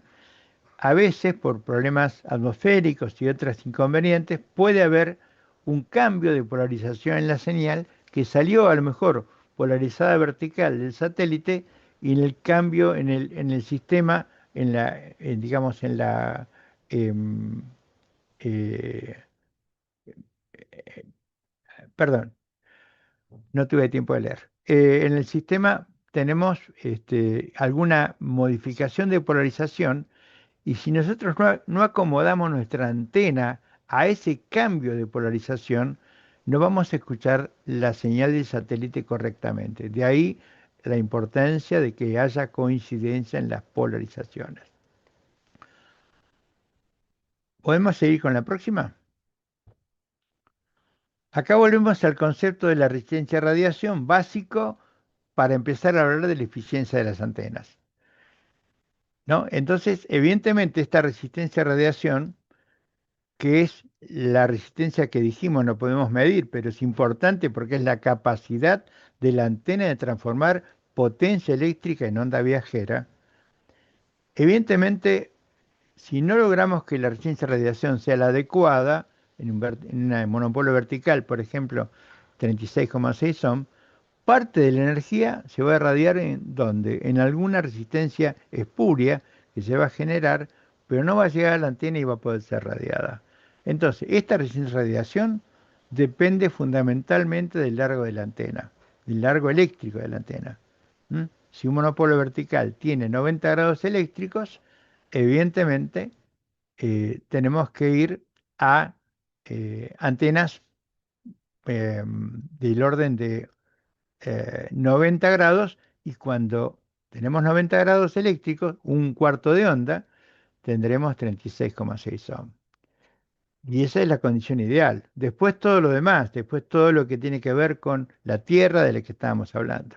a veces por problemas atmosféricos y otros inconvenientes puede haber un cambio de polarización en la señal que salió a lo mejor polarizada vertical del satélite y en el cambio en el sistema, digamos, em, eh, perdón, no tuve tiempo de leer. En el sistema tenemos alguna modificación de polarización y si nosotros no acomodamos nuestra antena a ese cambio de polarización, no vamos a escuchar la señal del satélite correctamente. De ahí la importancia de que haya coincidencia en las polarizaciones. ¿Podemos seguir con la próxima? Acá volvemos al concepto de la resistencia a radiación básico para empezar a hablar de la eficiencia de las antenas, ¿no? Entonces, evidentemente, esta resistencia a radiación, que es la resistencia que dijimos no podemos medir, pero es importante porque es la capacidad de la antena de transformar potencia eléctrica en onda viajera. Evidentemente, si no logramos que la resistencia a radiación sea la adecuada, en un monopolo vertical, por ejemplo, 36,6 ohm, parte de la energía se va a irradiar en ¿dónde? En alguna resistencia espuria que se va a generar, pero no va a llegar a la antena y va a poder ser radiada. Entonces, esta radiación depende fundamentalmente del largo de la antena, del largo eléctrico de la antena. ¿Mm? Si un monopolo vertical tiene 90 grados eléctricos, evidentemente tenemos que ir a antenas del orden de 90 grados, y cuando tenemos 90 grados eléctricos, un cuarto de onda, tendremos 36,6 ohm. Y esa es la condición ideal. Después todo lo demás, después todo lo que tiene que ver con la Tierra de la que estábamos hablando.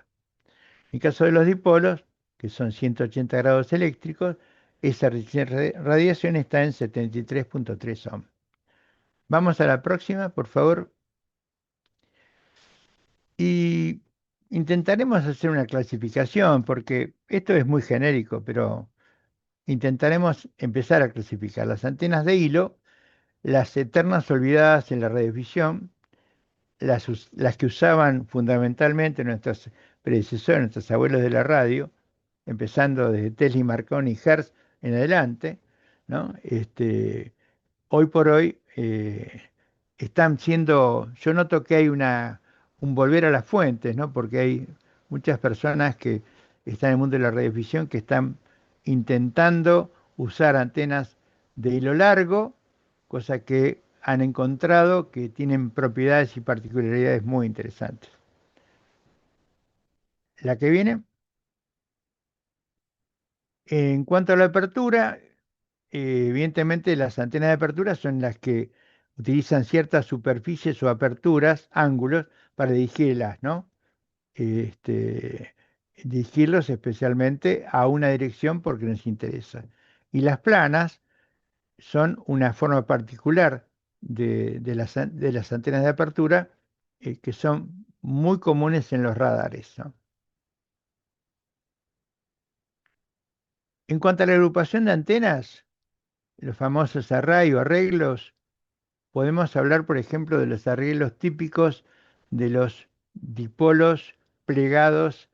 En el caso de los dipolos, que son 180 grados eléctricos, esa radiación está en 73,3 ohm. Vamos a la próxima, por favor. Y intentaremos hacer una clasificación, porque esto es muy genérico, pero intentaremos empezar a clasificar las antenas de hilo, las eternas olvidadas en la radiodifusión, las que usaban fundamentalmente nuestros predecesores, nuestros abuelos de la radio, empezando desde Tesla y Marconi y Hertz en adelante, ¿no? Hoy por hoy están siendo, yo noto que hay un volver a las fuentes, ¿no? Porque hay muchas personas que están en el mundo de la radiodifusión que están intentando usar antenas de hilo largo, cosa que han encontrado que tienen propiedades y particularidades muy interesantes. La que viene, en cuanto a la apertura, evidentemente las antenas de apertura son las que utilizan ciertas superficies o aperturas, ángulos, para dirigirlas, ¿no? Este, dirigirlos especialmente a una dirección porque nos interesa. Y las planas son una forma particular de las antenas de apertura, que son muy comunes en los radares, ¿no? En cuanto a la agrupación de antenas, los famosos array o arreglos, podemos hablar, por ejemplo, de los arreglos típicos de los dipolos plegados,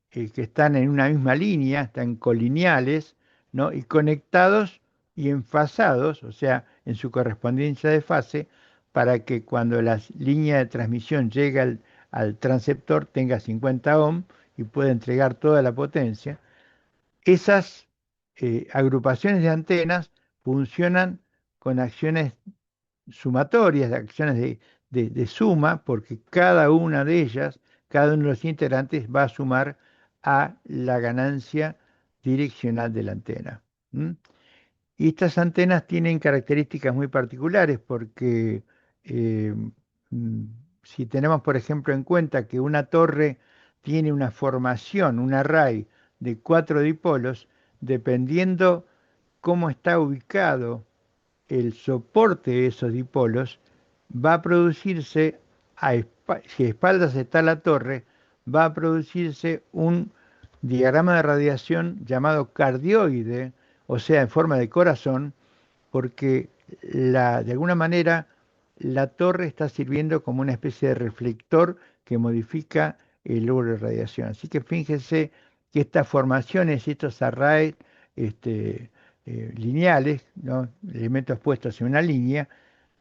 que están en una misma línea, están colineales, ¿no? Y conectados y enfasados, o sea, en su correspondencia de fase, para que cuando la línea de transmisión llegue al transceptor tenga 50 ohm y pueda entregar toda la potencia. Esas agrupaciones de antenas funcionan con acciones sumatorias, de acciones de suma, porque cada una de ellas, cada uno de los integrantes va a sumar a la ganancia direccional de la antena. ¿M? Y estas antenas tienen características muy particulares porque eh, mm, si tenemos, por ejemplo, en cuenta que una torre tiene una formación, un array de 4 dipolos, dependiendo cómo está ubicado el soporte de esos dipolos, va a producirse, si a espaldas está la torre, va a producirse un diagrama de radiación llamado cardioide, o sea, en forma de corazón, porque de alguna manera la torre está sirviendo como una especie de reflector que modifica el logro de radiación. Así que fíjense que estas formaciones, estos arrays este, lineales, ¿no? Elementos puestos en una línea,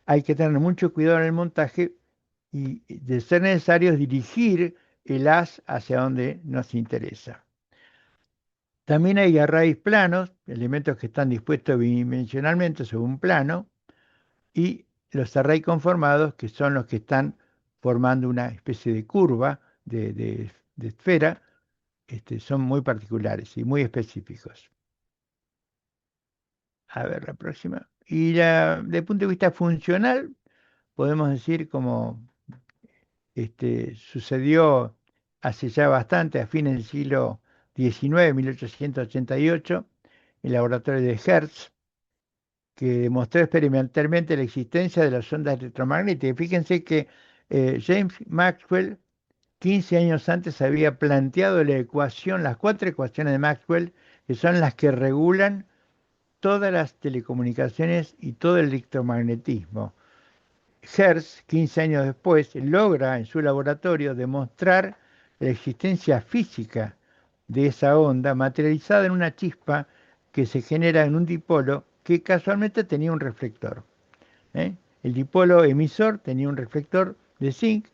hay que tener mucho cuidado en el montaje y, de ser necesario, dirigir el haz hacia donde nos interesa. También hay arrays planos, elementos que están dispuestos bidimensionalmente sobre un plano, y los arrays conformados, que son los que están formando una especie de curva de esfera, son muy particulares y muy específicos. A ver, la próxima. Y desde el punto de vista funcional, podemos decir, como sucedió hace ya bastante, a fines del siglo XIX, 1888, el laboratorio de Hertz, que demostró experimentalmente la existencia de las ondas electromagnéticas. Fíjense que James Maxwell, 15 años antes, había planteado la ecuación, las 4 ecuaciones de Maxwell, que son las que regulan todas las telecomunicaciones y todo el electromagnetismo. Hertz, 15 años después, logra en su laboratorio demostrar la existencia física de esa onda materializada en una chispa que se genera en un dipolo que casualmente tenía un reflector. ¿eh? El dipolo emisor tenía un reflector de zinc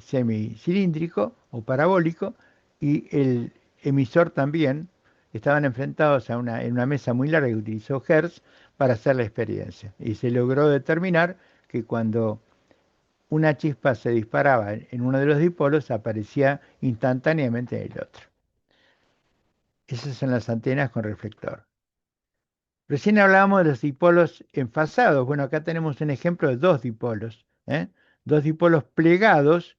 semicilíndrico o parabólico y el emisor también. Estaban enfrentados en una mesa muy larga que utilizó Hertz para hacer la experiencia. Y se logró determinar que cuando una chispa se disparaba en uno de los dipolos, aparecía instantáneamente en el otro. Esas son las antenas con reflector. Recién hablábamos de los dipolos enfasados. Bueno, acá tenemos un ejemplo de dos dipolos, ¿eh? Dos dipolos plegados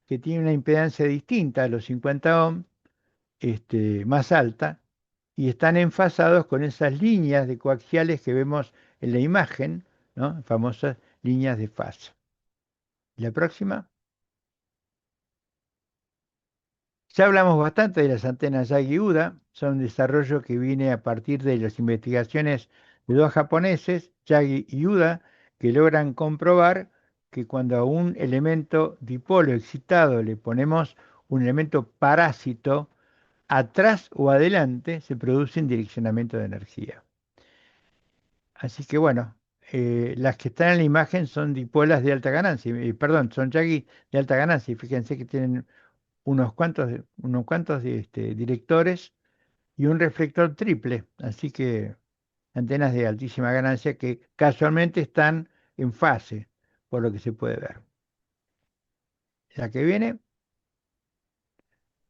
que tienen una impedancia distinta a los 50 ohm, más alta, y están enfasados con esas líneas de coaxiales que vemos en la imagen, ¿no? Famosas líneas de fase. La próxima. Ya hablamos bastante de las antenas Yagi-Uda, son un desarrollo que viene a partir de las investigaciones de dos japoneses, Yagi y Uda, que logran comprobar que cuando a un elemento dipolo excitado le ponemos un elemento parásito, atrás o adelante se produce un direccionamiento de energía. Así que bueno, las que están en la imagen son dipolas de alta ganancia, perdón, son Yagi de alta ganancia, y fíjense que tienen unos cuantos directores y un reflector triple, así que antenas de altísima ganancia que casualmente están en fase, por lo que se puede ver. La que viene,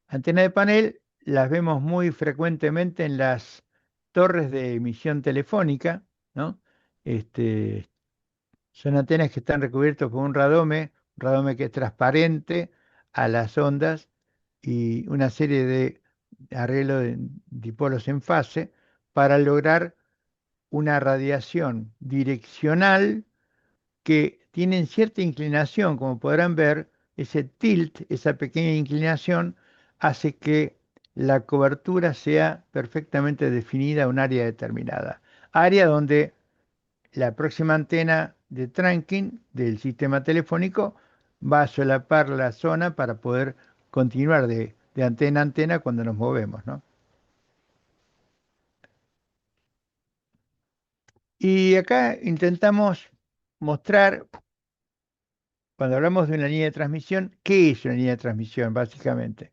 antenas de panel, las vemos muy frecuentemente en las torres de emisión telefónica, ¿no? Este, Son antenas que están recubiertos por un radome que es transparente a las ondas y una serie de arreglos de dipolos en fase para lograr una radiación direccional que tienen cierta inclinación, como podrán ver, ese tilt, esa pequeña inclinación, hace que la cobertura sea perfectamente definida a un área determinada. Área donde la próxima antena de trunking del sistema telefónico va a solapar la zona para poder continuar de antena a antena cuando nos movemos, ¿no? Y acá intentamos mostrar, cuando hablamos de una línea de transmisión, qué es una línea de transmisión, básicamente.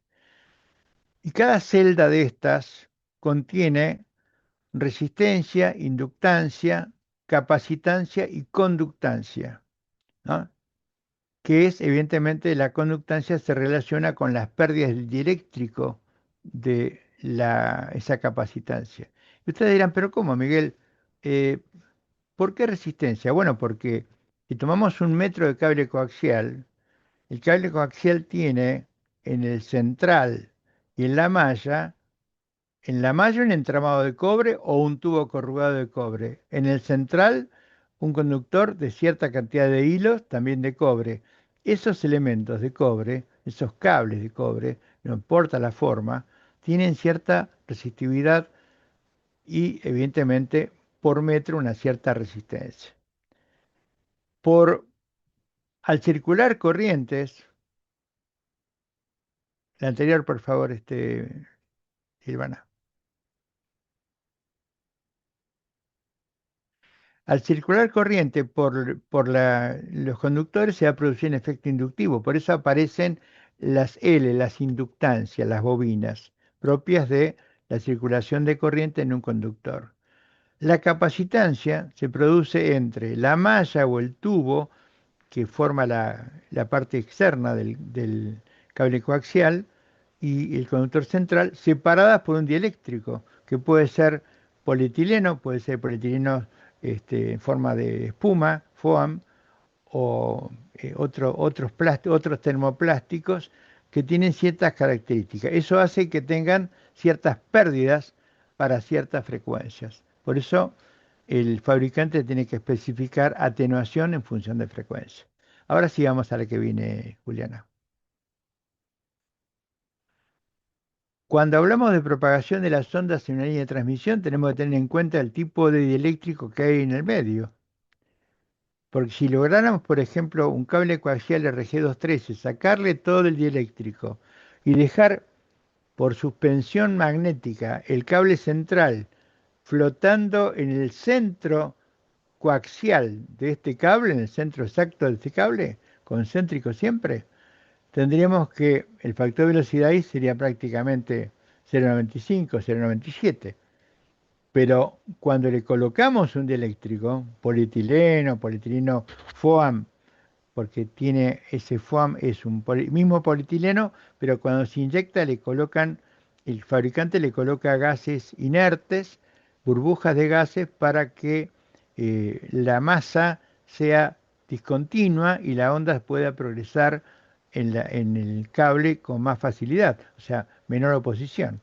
Y cada celda de estas contiene resistencia, inductancia, capacitancia y conductancia, ¿no? Que es, evidentemente, la conductancia se relaciona con las pérdidas del dieléctrico de esa capacitancia. Y ustedes dirán, pero ¿cómo, Miguel? Eh, ¿Por qué resistencia? Bueno, porque si tomamos un metro de cable coaxial, el cable coaxial tiene en el central y en la malla un entramado de cobre o un tubo corrugado de cobre. En el central un conductor de cierta cantidad de hilos, también de cobre. Esos elementos de cobre, esos cables de cobre, no importa la forma, tienen cierta resistividad y evidentemente por metro una cierta resistencia. Por, Al circular corrientes, la anterior por favor, Silvana. Al circular corriente los conductores se va a producir un efecto inductivo, por eso aparecen las L, las inductancias, las bobinas, propias de la circulación de corriente en un conductor. La capacitancia se produce entre la malla o el tubo que forma la parte externa del cable coaxial y el conductor central, separadas por un dieléctrico, que puede ser polietileno en forma de espuma, foam, o otros termoplásticos que tienen ciertas características. Eso hace que tengan ciertas pérdidas para ciertas frecuencias. Por eso el fabricante tiene que especificar atenuación en función de frecuencia. Ahora sí vamos a la que viene, Juliana. Cuando hablamos de propagación de las ondas en una línea de transmisión, tenemos que tener en cuenta el tipo de dieléctrico que hay en el medio. Porque si lográramos, por ejemplo, un cable coaxial RG213, sacarle todo el dieléctrico y dejar por suspensión magnética el cable central flotando en el centro coaxial de este cable, en el centro exacto de este cable, concéntrico siempre, tendríamos que el factor de velocidad ahí sería prácticamente 0,95, 0,97. Pero cuando le colocamos un dieléctrico, polietileno, polietileno FOAM, porque tiene ese FOAM, es un mismo polietileno, pero cuando se inyecta le colocan, el fabricante le coloca gases inertes, burbujas de gases para que la masa sea discontinua y la onda pueda progresar en el cable con más facilidad, o sea, menor oposición.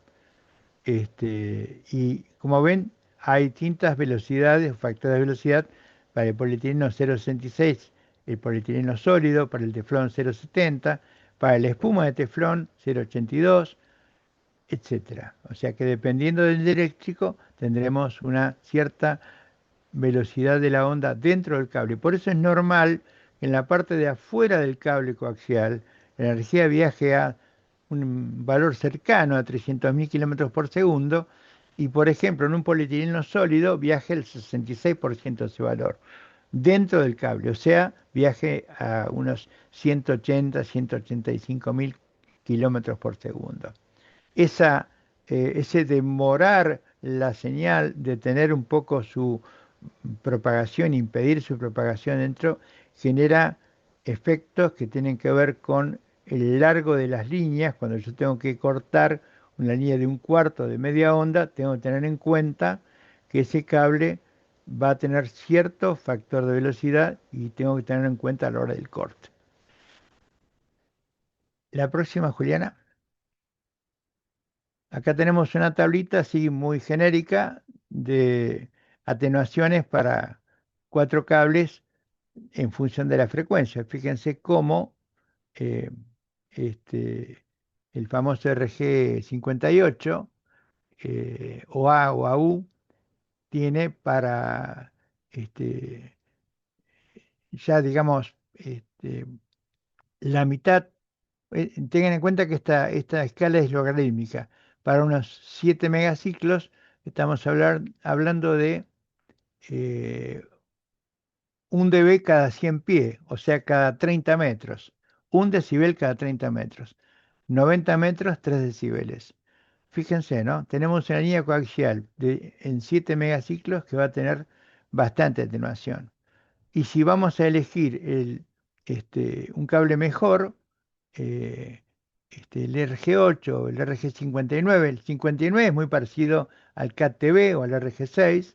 Y como ven, hay distintas velocidades, factores de velocidad para el polietileno 0,66, el polietileno sólido, para el teflón 0,70, para la espuma de teflón 0,82, etcétera. O sea que dependiendo del eléctrico tendremos una cierta velocidad de la onda dentro del cable. Por eso es normal que en la parte de afuera del cable coaxial la energía viaje a un valor cercano a 300.000 kilómetros por segundo y, por ejemplo, en un polietileno sólido viaje el 66% de ese valor dentro del cable, o sea, viaje a unos 180, 185.000 kilómetros por segundo. Ese demorar la señal, de tener un poco su propagación, impedir su propagación dentro, genera efectos que tienen que ver con el largo de las líneas. Cuando yo tengo que cortar una línea de un cuarto de media onda, tengo que tener en cuenta que ese cable va a tener cierto factor de velocidad y tengo que tenerlo en cuenta a la hora del corte. La próxima, Juliana. Acá tenemos una tablita así muy genérica de atenuaciones para cuatro cables en función de la frecuencia. Fíjense cómo eh, este, el famoso RG58 o A o AU tiene para ya digamos la mitad. Tengan en cuenta que esta escala es logarítmica. Para unos 7 megaciclos estamos hablando de eh, un dB cada 100 pies, o sea, cada 30 metros. Un decibel cada 30 metros. 90 metros, 3 decibeles. Fíjense, ¿no? Tenemos una línea coaxial en 7 megaciclos que va a tener bastante atenuación. Y si vamos a elegir un cable mejor, eh, el RG8 o el RG59, el 59 es muy parecido al CAT-TV o al RG6,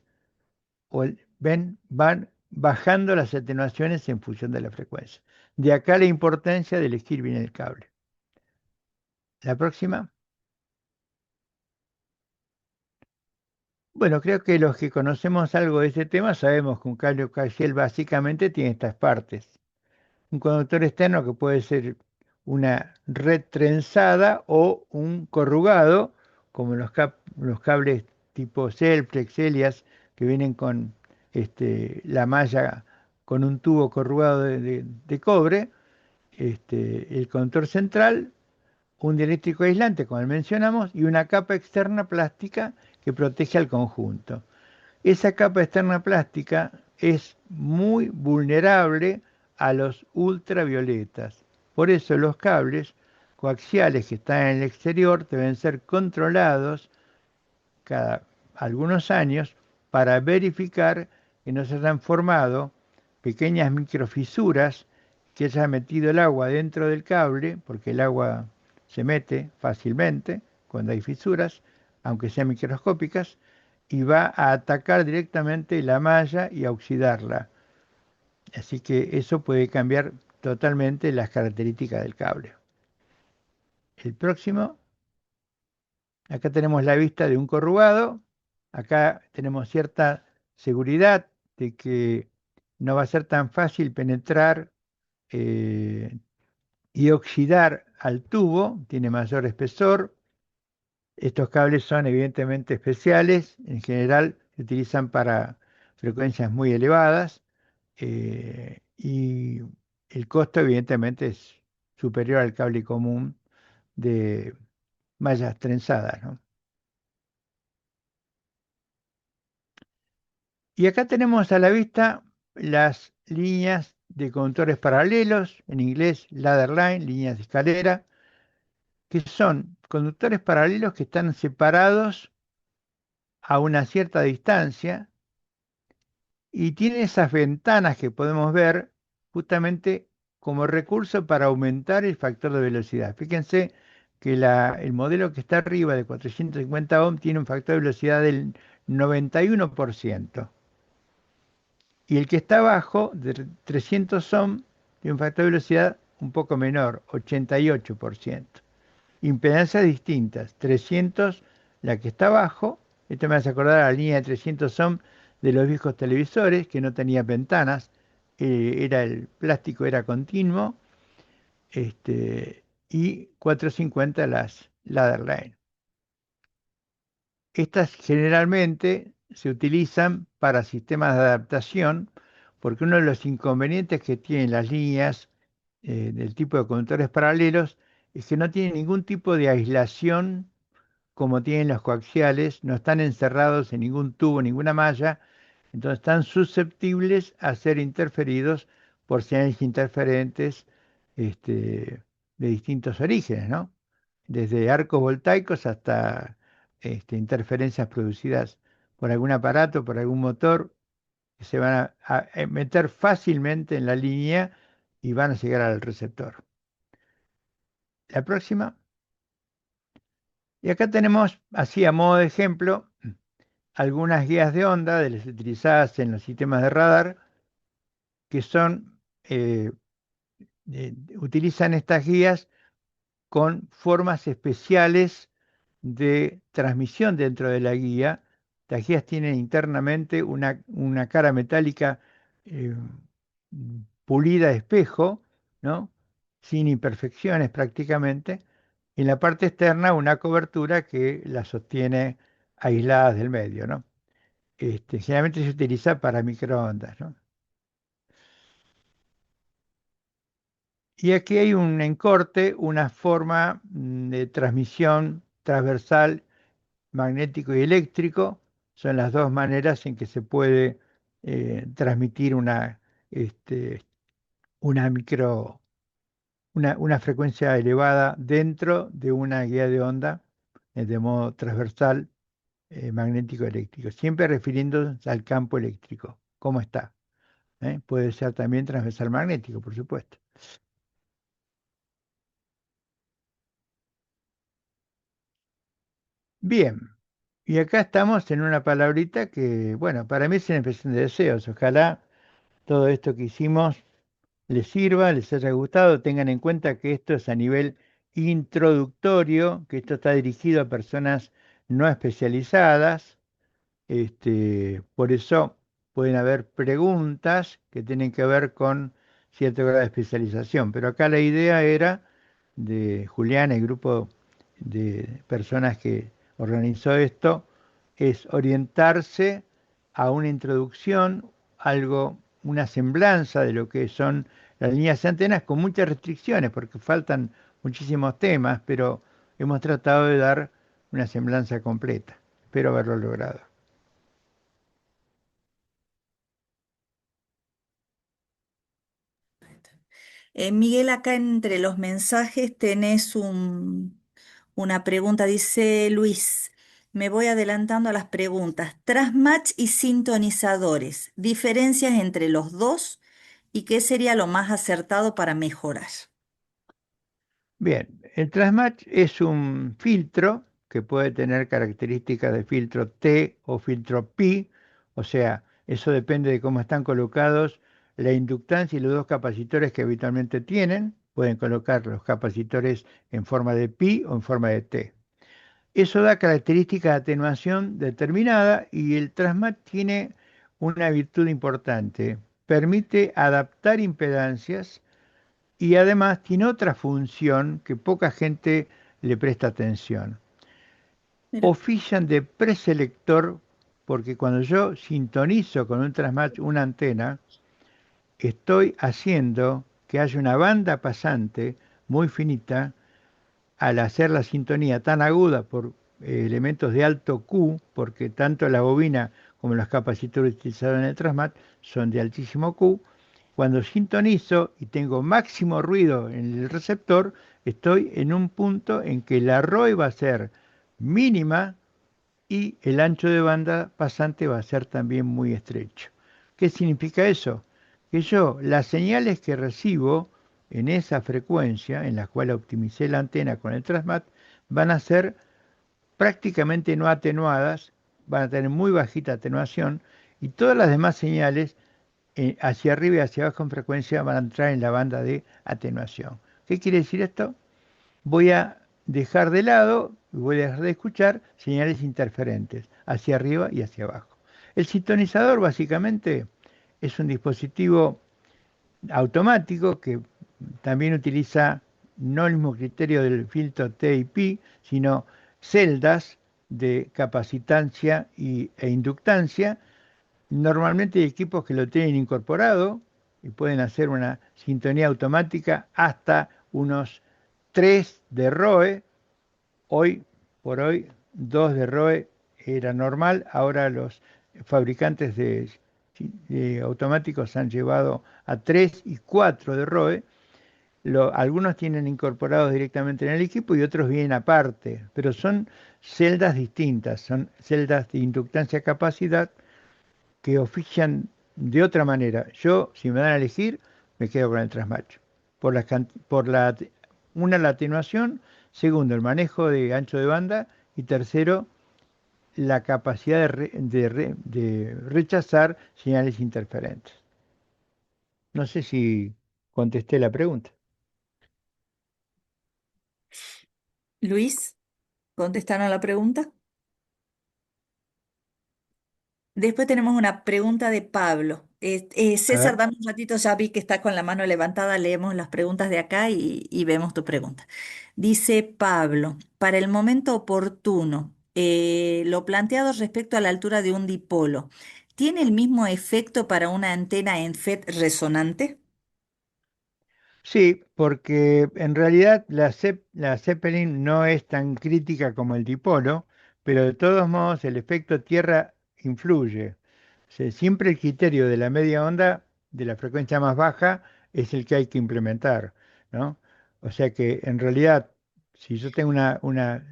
ven, van bajando las atenuaciones en función de la frecuencia. De acá la importancia de elegir bien el cable. La próxima. Bueno, creo que los que conocemos algo de este tema sabemos que un cable coaxial básicamente tiene estas partes. Un conductor externo que puede ser una red trenzada o un corrugado, como los cables tipo Celflex, Elias, que vienen con la malla con un tubo corrugado de cobre, el conductor central, un dieléctrico aislante, como mencionamos, y una capa externa plástica que protege al conjunto. Esa capa externa plástica es muy vulnerable a los ultravioletas. Por eso los cables coaxiales que están en el exterior deben ser controlados cada algunos años para verificar que no se hayan formado pequeñas microfisuras, que haya metido el agua dentro del cable, porque el agua se mete fácilmente cuando hay fisuras, aunque sean microscópicas, y va a atacar directamente la malla y a oxidarla. Así que eso puede cambiar totalmente las características del cable. El próximo, acá tenemos la vista de un corrugado. Acá tenemos cierta seguridad de que no va a ser tan fácil penetrar eh, y oxidar al tubo, tiene mayor espesor. Estos cables son evidentemente especiales, en general se utilizan para frecuencias muy elevadas y el costo evidentemente es superior al cable común de mallas trenzadas, ¿no? Y acá tenemos a la vista las líneas de conductores paralelos, en inglés ladder line, líneas de escalera, que son conductores paralelos que están separados a una cierta distancia y tienen esas ventanas que podemos ver justamente como recurso para aumentar el factor de velocidad. Fíjense que el modelo que está arriba de 450 ohm tiene un factor de velocidad del 91%. Y el que está abajo, de 300 ohm, tiene un factor de velocidad un poco menor, 88%. Impedancias distintas, 300, la que está abajo, esto me hace acordar a la línea de 300 ohm de los viejos televisores, que no tenía ventanas, el plástico era continuo, y 450 las ladder line. Estas generalmente se utilizan para sistemas de adaptación porque uno de los inconvenientes que tienen las líneas del tipo de conductores paralelos es que no tienen ningún tipo de aislación como tienen los coaxiales, no están encerrados en ningún tubo, ninguna malla, entonces están susceptibles a ser interferidos por señales interferentes de distintos orígenes, ¿no? Desde arcos voltaicos hasta interferencias producidas por algún aparato, por algún motor, que se van a meter fácilmente en la línea y van a llegar al receptor. La próxima. Y acá tenemos, así a modo de ejemplo, algunas guías de onda de las utilizadas en los sistemas de radar, que son, utilizan estas guías con formas especiales de transmisión dentro de la guía. Las guías tienen internamente una cara metálica eh, pulida de espejo, ¿no? Sin imperfecciones prácticamente. Y en la parte externa una cobertura que las sostiene aisladas del medio, ¿no? Generalmente se utiliza para microondas, ¿no? Y aquí hay un encorte, una forma de transmisión transversal magnético y eléctrico. Son las dos maneras en que se puede transmitir este, una micro, una frecuencia elevada dentro de una guía de onda de modo transversal magnético eléctrico, siempre refiriéndose al campo eléctrico. ¿Cómo está? Puede ser también transversal magnético, por supuesto. Bien, y acá estamos en una palabrita que, bueno, para mí es una expresión de deseos. Ojalá todo esto que hicimos les sirva, les haya gustado. Tengan en cuenta que esto es a nivel introductorio, que esto está dirigido a personas no especializadas. Por eso pueden haber preguntas que tienen que ver con cierto grado de especialización. Pero acá la idea era de Julián, el grupo de personas que organizó esto, es orientarse a una introducción, algo, una semblanza de lo que son las líneas de antenas con muchas restricciones, porque faltan muchísimos temas, pero hemos tratado de dar una semblanza completa. Espero haberlo logrado. Miguel, acá entre los mensajes tenés una pregunta, dice Luis. Me voy adelantando a las preguntas. Trasmatch y sintonizadores, diferencias entre los dos y qué sería lo más acertado para mejorar. Bien, el Transmatch es un filtro que puede tener características de filtro T o filtro Pi, o sea, eso depende de cómo están colocados la inductancia y los dos capacitores que habitualmente tienen. Pueden colocar los capacitores en forma de Pi o en forma de T. Eso da características de atenuación determinada y el Transmatch tiene una virtud importante. Permite adaptar impedancias y además tiene otra función que poca gente le presta atención. Mira. Ofician de preselector porque cuando yo sintonizo con un Transmatch una antena, estoy haciendo que haya una banda pasante muy finita al hacer la sintonía tan aguda por elementos de alto Q, porque tanto la bobina como los capacitores utilizados en el Transmat, son de altísimo Q. Cuando sintonizo y tengo máximo ruido en el receptor, estoy en un punto en que la ROE va a ser mínima y el ancho de banda pasante va a ser también muy estrecho. ¿Qué significa eso? Que yo las señales que recibo en esa frecuencia en la cual optimicé la antena con el Transmat van a ser prácticamente no atenuadas, van a tener muy bajita atenuación y todas las demás señales hacia arriba y hacia abajo en frecuencia van a entrar en la banda de atenuación. ¿Qué quiere decir esto? Voy a dejar de lado y voy a dejar de escuchar señales interferentes hacia arriba y hacia abajo. El sintonizador básicamente es un dispositivo automático que también utiliza no el mismo criterio del filtro T y Pi, sino celdas de capacitancia e inductancia. Normalmente hay equipos que lo tienen incorporado y pueden hacer una sintonía automática hasta unos 3 de ROE. Hoy por hoy, 2 de ROE era normal, ahora los fabricantes de automáticos han llevado a 3 y 4 de ROE. Algunos tienen incorporados directamente en el equipo y otros vienen aparte, pero son celdas distintas, son celdas de inductancia capacidad que ofician de otra manera. Yo, si me dan a elegir, me quedo con el trasmacho. Una, la atenuación, segundo, el manejo de ancho de banda y tercero, la capacidad de rechazar señales interferentes. No sé si contesté la pregunta. Luis, ¿contestaron la pregunta? Después tenemos una pregunta de Pablo. A César, ver. dame un ratito, ya vi que está con la mano levantada, leemos las preguntas de acá y vemos tu pregunta. Dice Pablo, para el momento oportuno, lo planteado respecto a la altura de un dipolo, ¿tiene el mismo efecto para una antena en FET resonante? Sí, porque en realidad la Zeppelin no es tan crítica como el dipolo, pero de todos modos el efecto tierra influye. Siempre el criterio de la media onda, de la frecuencia más baja, es el que hay que implementar, ¿no? O sea que en realidad, si yo tengo una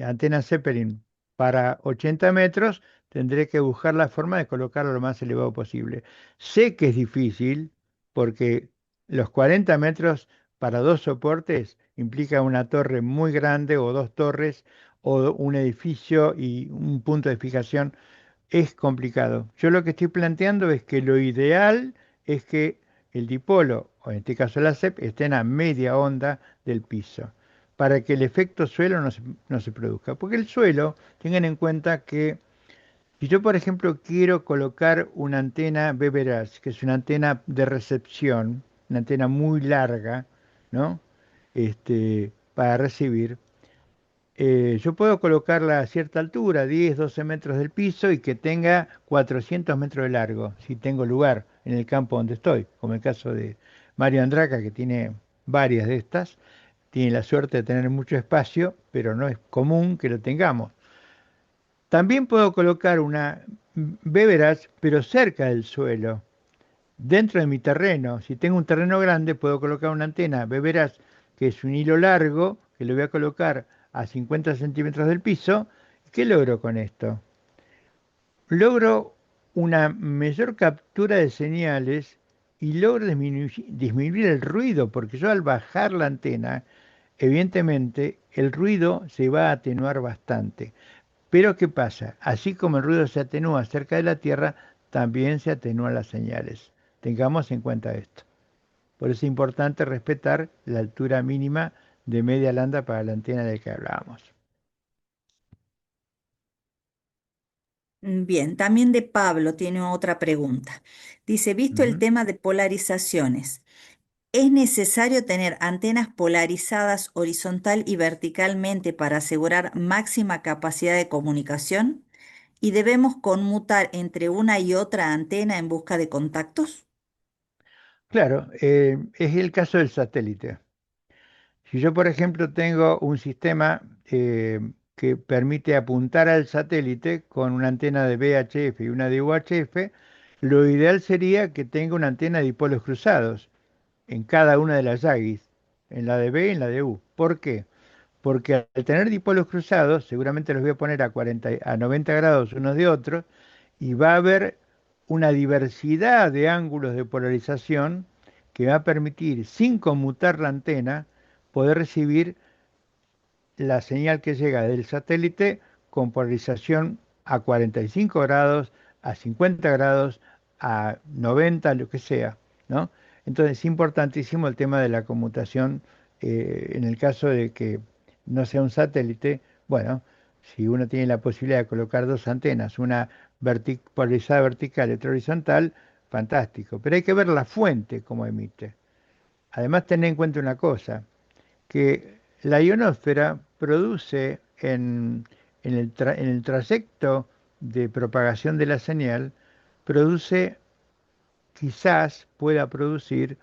antena Zeppelin para 80 metros, tendré que buscar la forma de colocarlo lo más elevado posible. Sé que es difícil porque los 40 metros para dos soportes implica una torre muy grande o dos torres o un edificio y un punto de fijación. Es complicado. Yo lo que estoy planteando es que lo ideal es que el dipolo, o en este caso la CEP, estén a media onda del piso, para que el efecto suelo no se produzca. Porque el suelo, tengan en cuenta que si yo, por ejemplo, quiero colocar una antena Beverage, que es una antena de recepción, una antena muy larga, ¿no? Para recibir, yo puedo colocarla a cierta altura, 10, 12 metros del piso, y que tenga 400 metros de largo, si tengo lugar en el campo donde estoy, como el caso de Mario Andraca, que tiene varias de estas, tiene la suerte de tener mucho espacio, pero no es común que lo tengamos. También puedo colocar una beverage, pero cerca del suelo, dentro de mi terreno. Si tengo un terreno grande, puedo colocar una antena beverage, que es un hilo largo, que le voy a colocar a 50 centímetros del piso. ¿Qué logro con esto? Logro una mayor captura de señales y logro disminuir el ruido, porque yo al bajar la antena, evidentemente el ruido se va a atenuar bastante. Pero ¿qué pasa? Así como el ruido se atenúa cerca de la Tierra, también se atenúan las señales. Tengamos en cuenta esto. Por eso es importante respetar la altura mínima de media landa para la antena de que hablábamos. Bien, también de Pablo tiene otra pregunta. Dice, visto el Ujú. tema de polarizaciones, ¿es necesario tener antenas polarizadas horizontal y verticalmente para asegurar máxima capacidad de comunicación? ¿Y debemos conmutar entre una y otra antena en busca de contactos? Claro, es el caso del satélite. Si yo, por ejemplo, tengo un sistema que permite apuntar al satélite con una antena de VHF y una de UHF. Lo ideal sería que tenga una antena de dipolos cruzados en cada una de las Yagis, en la de B y en la de U. ¿Por qué? Porque al tener dipolos cruzados, seguramente los voy a poner a 40, a 90 grados unos de otros, y va a haber una diversidad de ángulos de polarización que va a permitir, sin conmutar la antena, poder recibir la señal que llega del satélite con polarización a 45 grados, a 50 grados, a 90, lo que sea, ¿no? Entonces es importantísimo el tema de la conmutación en el caso de que no sea un satélite. Bueno, si uno tiene la posibilidad de colocar dos antenas, una polarizada vertical y otra horizontal, fantástico. Pero hay que ver la fuente como emite. Además, tener en cuenta una cosa, que la ionosfera produce en el trayecto de propagación de la señal, produce, quizás pueda producir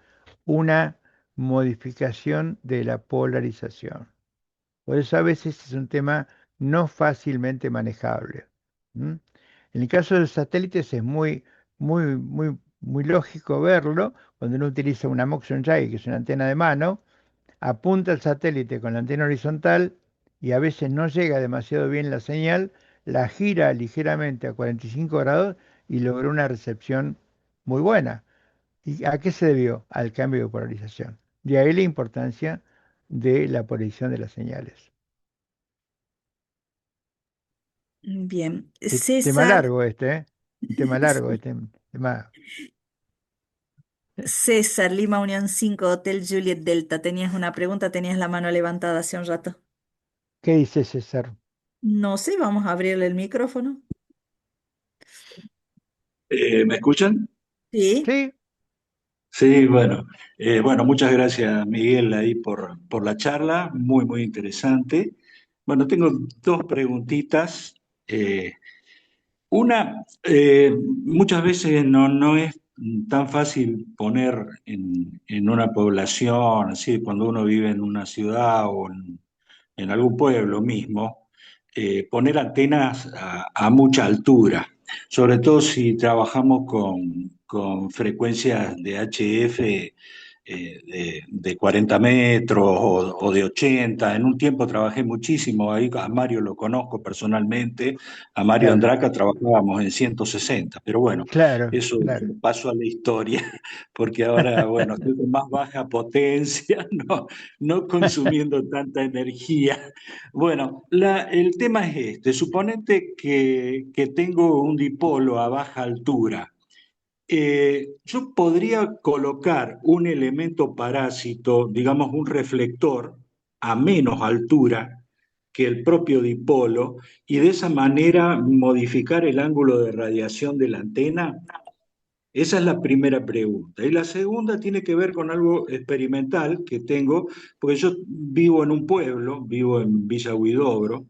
una modificación de la polarización. Por eso a veces es un tema no fácilmente manejable. ¿M? En el caso de los satélites es muy lógico verlo cuando uno utiliza una Motion Eye, que es una antena de mano, apunta el satélite con la antena horizontal y a veces no llega demasiado bien la señal, la gira ligeramente a 45 grados y logró una recepción muy buena. ¿Y a qué se debió? Al cambio de polarización. De ahí la importancia de la polarización de las señales. Bien, Tema César, largo este, ¿eh? Un tema largo este. Tema... César, Lima Unión 5 Hotel Juliet Delta. Tenías una pregunta, tenías la mano levantada hace un rato. ¿Qué dice César? No sé, vamos a abrirle el micrófono. ¿Me escuchan? Sí. Sí, Sí, bueno. Bueno, muchas gracias, Miguel, ahí por la charla, muy interesante. Bueno, tengo dos preguntitas. Eh, Una, muchas veces no es tan fácil poner en una población, así, cuando uno vive en una ciudad o en algún pueblo mismo, poner antenas a mucha altura, sobre todo si trabajamos con frecuencias de HF de 40 metros o de 80. En un tiempo trabajé muchísimo ahí, a Mario lo conozco personalmente, a Mario claro, Andraca trabajábamos en 160, pero bueno, claro, eso claro. pasó a la historia, porque ahora, bueno, estoy con más baja potencia, no consumiendo tanta energía. Bueno, el tema es este, suponete que tengo un dipolo a baja altura. Yo podría colocar un elemento parásito, digamos un reflector, a menos altura que el propio dipolo y de esa manera modificar el ángulo de radiación de la antena. Esa es la primera pregunta. Y la segunda tiene que ver con algo experimental que tengo, porque yo vivo en un pueblo, vivo en Villa Huidobro,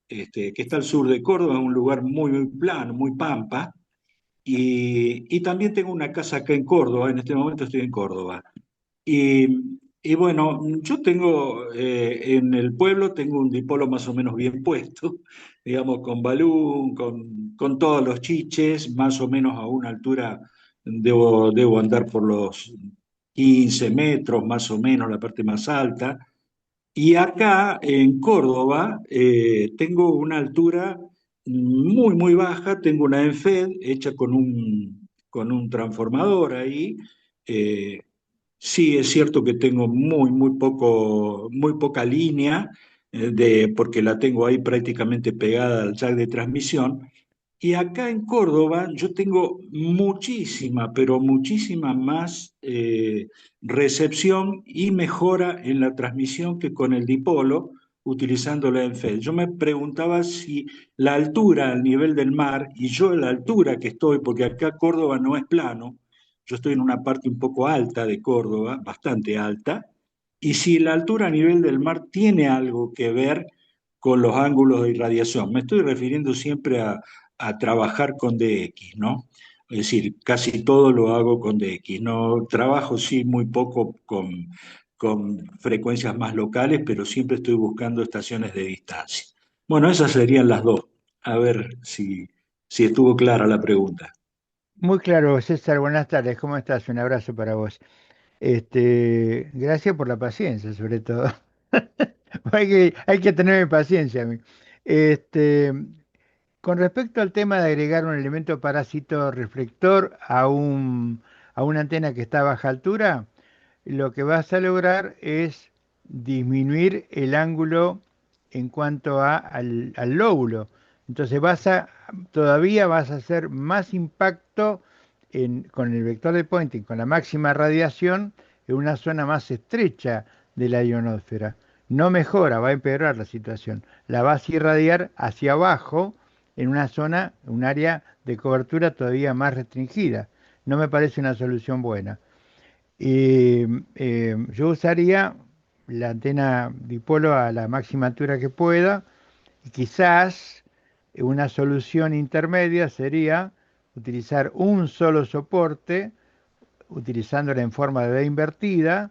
que está al sur de Córdoba, un lugar muy plano, muy pampa, y también tengo una casa acá en Córdoba, en este momento estoy en Córdoba. Y bueno, yo tengo, en el pueblo tengo un dipolo más o menos bien puesto, digamos, con balún, con todos los chiches, más o menos a una altura, debo andar por los 15 metros, más o menos, la parte más alta. Y acá en Córdoba tengo una altura muy baja, tengo una ENFED hecha con un transformador ahí. eh, Sí, es cierto que tengo muy poca línea, porque la tengo ahí prácticamente pegada al jack de transmisión. Y acá en Córdoba yo tengo muchísima, pero muchísima más recepción y mejora en la transmisión que con el dipolo utilizando la ENFED. Yo me preguntaba si la altura al nivel del mar, y yo la altura que estoy, porque acá Córdoba no es plano, yo estoy en una parte un poco alta de Córdoba, bastante alta, y si la altura a nivel del mar tiene algo que ver con los ángulos de irradiación. Me estoy refiriendo siempre a trabajar con DX, ¿no? Es decir, casi todo lo hago con DX. No trabajo sí muy poco con frecuencias más locales, pero siempre estoy buscando estaciones de distancia. Bueno, esas serían las dos. A ver si estuvo clara la pregunta. Muy claro, César, buenas tardes, ¿cómo estás? Un abrazo para vos. Gracias por la paciencia, sobre todo. Hay que tener paciencia. Este, con respecto al tema de agregar un elemento parásito reflector a una antena que está a baja altura, lo que vas a lograr es disminuir el ángulo en cuanto al lóbulo. Entonces todavía vas a hacer más impacto con el vector de Poynting, con la máxima radiación, en una zona más estrecha de la ionosfera. No mejora, va a empeorar la situación. La vas a irradiar hacia abajo en una zona, un área de cobertura todavía más restringida. No me parece una solución buena. Yo usaría la antena dipolo a la máxima altura que pueda y quizás una solución intermedia sería utilizar un solo soporte, utilizándola en forma de V invertida,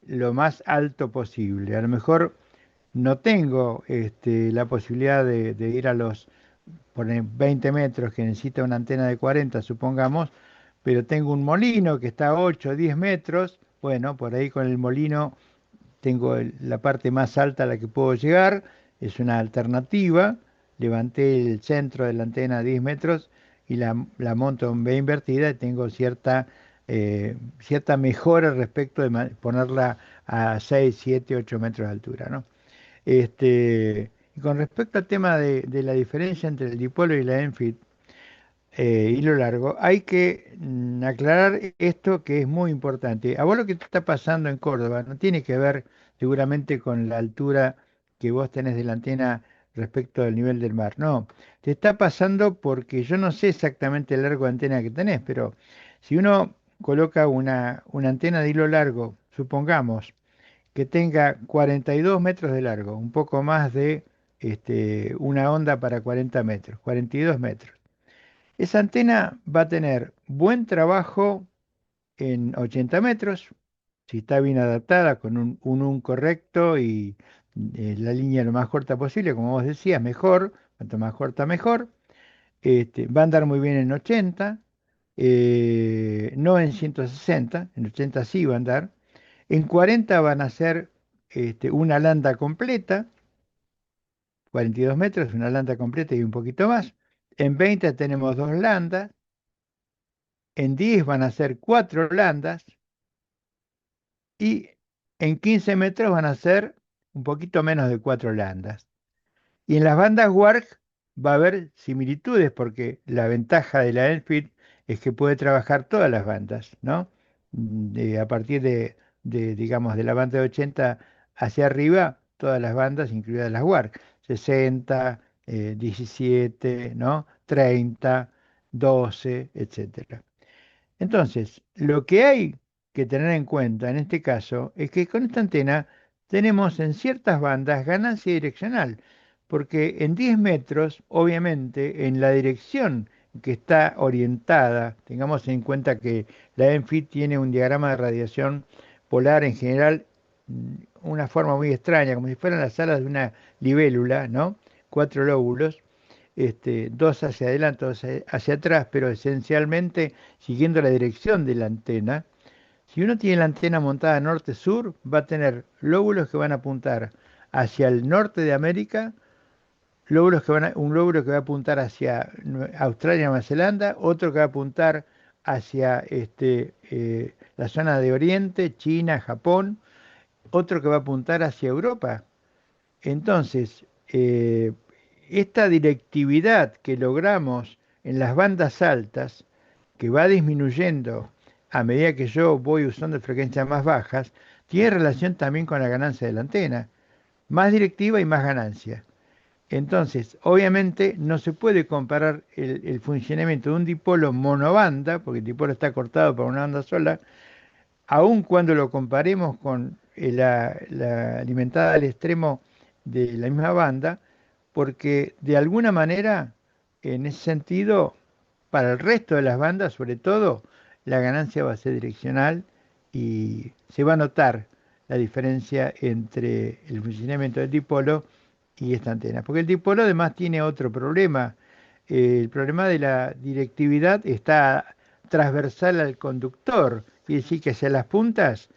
lo más alto posible. A lo mejor no tengo la posibilidad de ir a los por 20 metros que necesita una antena de 40, supongamos, pero tengo un molino que está a 8 o 10 metros, bueno, por ahí con el molino tengo la parte más alta a la que puedo llegar, es una alternativa, levanté el centro de la antena a 10 metros y la monto en V invertida y tengo cierta mejora respecto de ponerla a 6, 7, 8 metros de altura, ¿no? Y con respecto al tema de la diferencia entre el dipolo y la ENFIT, hilo largo, hay que aclarar esto que es muy importante. A vos lo que te está pasando en Córdoba no tiene que ver seguramente con la altura que vos tenés de la antena respecto del nivel del mar. No, te está pasando porque yo no sé exactamente el largo de antena que tenés, pero si uno coloca una antena de hilo largo, supongamos, que tenga 42 metros de largo, un poco más de una onda para 40 metros, 42 metros. Esa antena va a tener buen trabajo en 80 metros, si está bien adaptada, con un correcto y la línea lo más corta posible, como vos decías, mejor, cuanto más corta mejor. Va a andar muy bien en 80, no en 160, en 80 sí va a andar. En 40 van a ser una landa completa, 42 metros, una landa completa y un poquito más. En 20 tenemos dos landas. En 10 van a ser cuatro landas. Y en 15 metros van a ser un poquito menos de cuatro landas. Y en las bandas WARC va a haber similitudes porque la ventaja de la Elfit es que puede trabajar todas las bandas, ¿no? A partir digamos, de la banda de 80 hacia arriba, todas las bandas, incluidas las WARC, 60, 17, ¿no? 30, 12, etcétera. Entonces, lo que hay que tener en cuenta en este caso es que con esta antena tenemos en ciertas bandas ganancia direccional, porque en 10 metros, obviamente, en la dirección que está orientada, tengamos en cuenta que la ENFIT tiene un diagrama de radiación polar en general, una forma muy extraña, como si fueran las alas de una libélula, ¿no? Cuatro lóbulos, dos hacia adelante, dos hacia atrás, pero esencialmente siguiendo la dirección de la antena. Si uno tiene la antena montada norte-sur, va a tener lóbulos que van a apuntar hacia el norte de América, un lóbulo que va a apuntar hacia Australia, Nueva Zelanda, otro que va a apuntar hacia la zona de Oriente, China, Japón, otro que va a apuntar hacia Europa. Entonces, esta directividad que logramos en las bandas altas, que va disminuyendo a medida que yo voy usando frecuencias más bajas, tiene relación también con la ganancia de la antena. Más directiva y más ganancia. Entonces, obviamente no se puede comparar el funcionamiento de un dipolo monobanda, porque el dipolo está cortado por una banda sola, aun cuando lo comparemos con la alimentada al extremo de la misma banda, porque de alguna manera, en ese sentido, para el resto de las bandas, sobre todo, la ganancia va a ser direccional y se va a notar la diferencia entre el funcionamiento del dipolo y esta antena. Porque el dipolo además tiene otro problema. El problema de la directividad está transversal al conductor. Quiere decir que hacia las puntas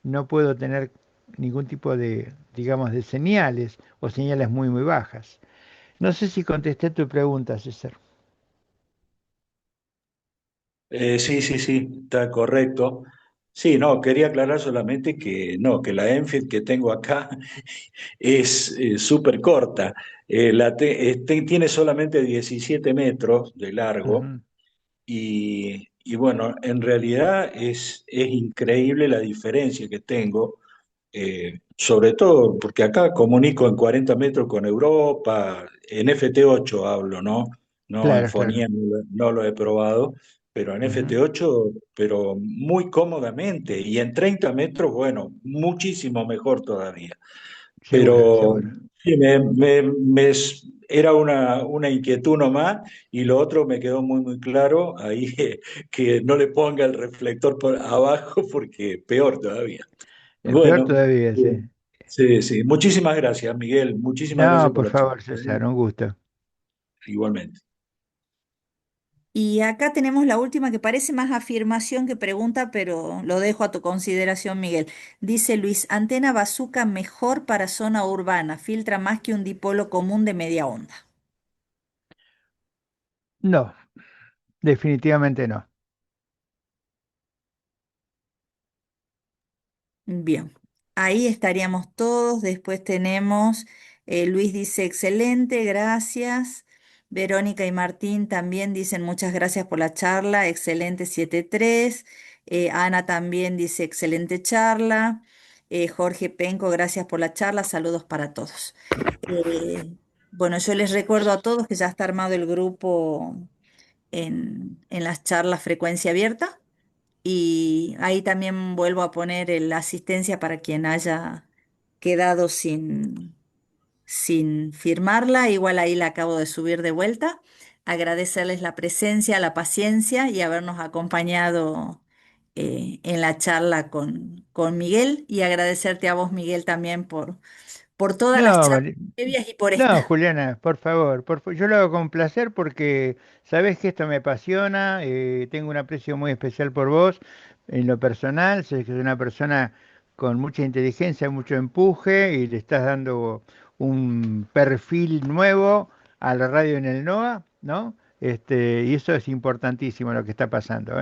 no puedo tener ningún tipo de, digamos, de señales o señales muy, muy bajas. No sé si contesté tu pregunta, César. Sí, sí, sí, está correcto. Sí, no, quería aclarar solamente que no, que la Enfield que tengo acá es súper corta. Tiene solamente 17 metros de largo Ujú. y bueno, en realidad es increíble la diferencia que tengo, sobre todo porque acá comunico en 40 metros con Europa, en FT8 hablo, ¿no? No en Claro, claro. fonía, no lo he probado, pero en Ujú. FT8, pero muy cómodamente, y en 30 metros, bueno, muchísimo mejor todavía. Seguro, Pero seguro. sí, era una inquietud nomás, y lo otro me quedó muy, muy claro, ahí que no le ponga el reflector por abajo porque peor todavía. Peor Bueno, todavía, sí. sí, sí. Muchísimas gracias, Miguel. Muchísimas No, gracias por por la charla. favor, César, un gusto. Igualmente. Y acá tenemos la última que parece más afirmación que pregunta, pero lo dejo a tu consideración, Miguel. Dice Luis, antena bazooka mejor para zona urbana, filtra más que un dipolo común de media onda. No, definitivamente no. Bien, ahí estaríamos todos. Después tenemos, Luis dice, excelente, gracias. Verónica y Martín también dicen muchas gracias por la charla, excelente 7-3. Ana también dice excelente charla. Jorge Penco, gracias por la charla, saludos para todos. Eh, bueno, yo les recuerdo a todos que ya está armado el grupo en las charlas frecuencia abierta. Y ahí también vuelvo a poner la asistencia para quien haya quedado sin firmarla. Igual ahí la acabo de subir de vuelta. Agradecerles la presencia, la paciencia y habernos acompañado en la charla con Miguel. Y agradecerte a vos, Miguel, también por todas las No, charlas previas y por no, esta. Juliana, por favor, yo lo hago con placer porque sabes que esto me apasiona, tengo un aprecio muy especial por vos en lo personal, sé que es una persona con mucha inteligencia, mucho empuje y le estás dando un perfil nuevo a la radio en el NOA, ¿no? Y eso es importantísimo lo que está pasando,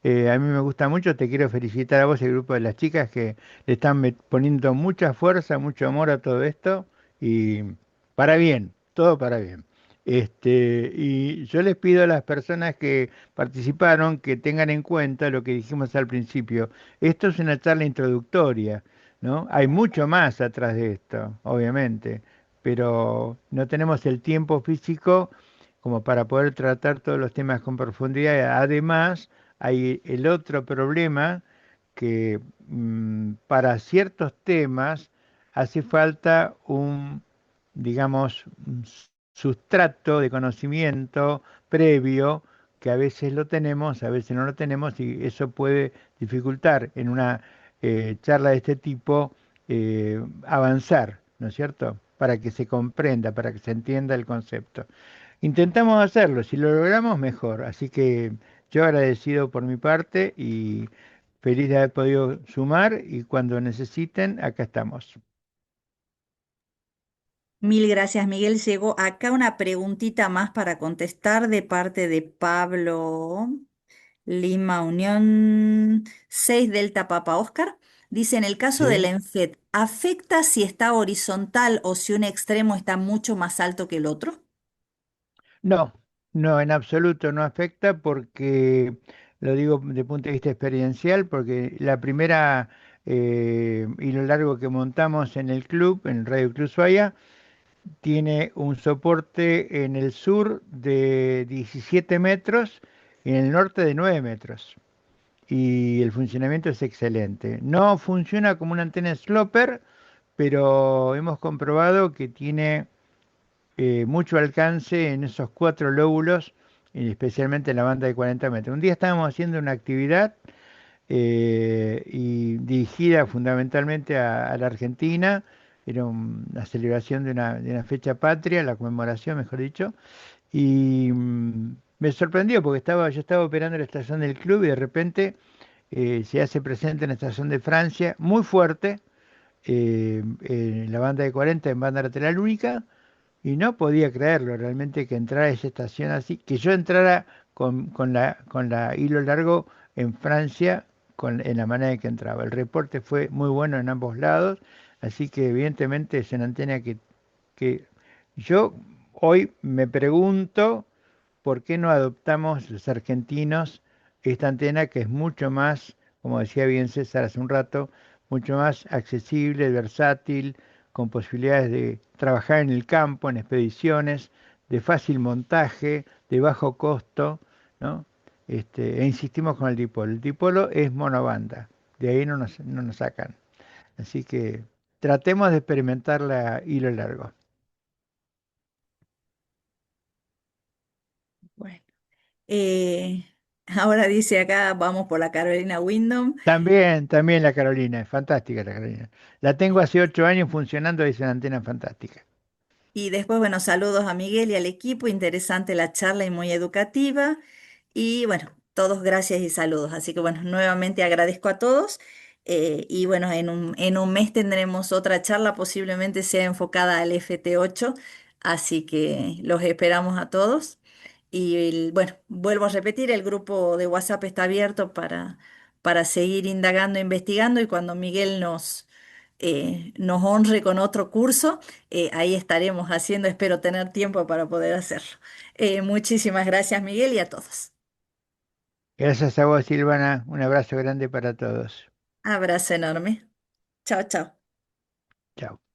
¿eh? A mí me gusta mucho, te quiero felicitar a vos y al grupo de las chicas que le están poniendo mucha fuerza, mucho amor a todo esto y para bien, todo para bien. Y yo les pido a las personas que participaron que tengan en cuenta lo que dijimos al principio. Esto es una charla introductoria, ¿no? Hay mucho más atrás de esto, obviamente, pero no tenemos el tiempo físico como para poder tratar todos los temas con profundidad. Además, hay el otro problema que para ciertos temas hace falta un, digamos, un sustrato de conocimiento previo que a veces lo tenemos, a veces no lo tenemos y eso puede dificultar en una charla de este tipo avanzar, ¿no es cierto? Para que se comprenda, para que se entienda el concepto. Intentamos hacerlo, si lo logramos, mejor. Así que yo agradecido por mi parte y feliz de haber podido sumar y cuando necesiten, acá estamos. Mil gracias, Miguel. Llegó acá una preguntita más para contestar de parte de Pablo. Lima Unión 6 Delta Papa Oscar. Dice, en el caso de ¿Sí? la ENFET, ¿afecta si está horizontal o si un extremo está mucho más alto que el otro? No, no, en absoluto no afecta porque, lo digo de punto de vista experiencial, porque la primera hilo largo que montamos en el club, en Radio Club Ushuaia, tiene un soporte en el sur de 17 metros y en el norte de 9 metros. Y el funcionamiento es excelente. No funciona como una antena sloper, pero hemos comprobado que tiene mucho alcance en esos cuatro lóbulos, y especialmente en la banda de 40 metros. Un día estábamos haciendo una actividad y dirigida fundamentalmente a la Argentina. era una celebración de una fecha patria, la conmemoración, mejor dicho, y me sorprendió porque yo estaba operando en la estación del club y de repente se hace presente en la estación de Francia, muy fuerte, la banda de 40 en banda lateral única, y no podía creerlo realmente que entrara a esa estación así, que yo entrara con la hilo largo en Francia en la manera en que entraba. El reporte fue muy bueno en ambos lados, así que evidentemente es una antena que yo hoy me pregunto por qué no adoptamos los argentinos esta antena que es mucho más, como decía bien César hace un rato, mucho más accesible, versátil, con posibilidades de trabajar en el campo, en expediciones, de fácil montaje, de bajo costo, ¿no? E insistimos con el dipolo. El dipolo es monobanda, de ahí no nos sacan. Así que tratemos de experimentar la hilo largo. Bueno, eh, ahora dice acá, vamos por la Carolina Windom. También la Carolina, es fantástica la Carolina. La tengo hace 8 años funcionando, es una antena fantástica. Y después, bueno, saludos a Miguel y al equipo, interesante la charla y muy educativa. Y bueno, todos gracias y saludos. Así que bueno, nuevamente agradezco a todos. Y bueno, en un mes tendremos otra charla, posiblemente sea enfocada al FT8. Así que los esperamos a todos. Y bueno, vuelvo a repetir, el grupo de WhatsApp está abierto para seguir indagando, investigando y cuando Miguel nos honre con otro curso, ahí estaremos haciendo, espero tener tiempo para poder hacerlo. Muchísimas gracias, Miguel, y a todos. Gracias a vos, Silvana. Un abrazo grande para todos. Abrazo enorme. Chao, chao. Chao.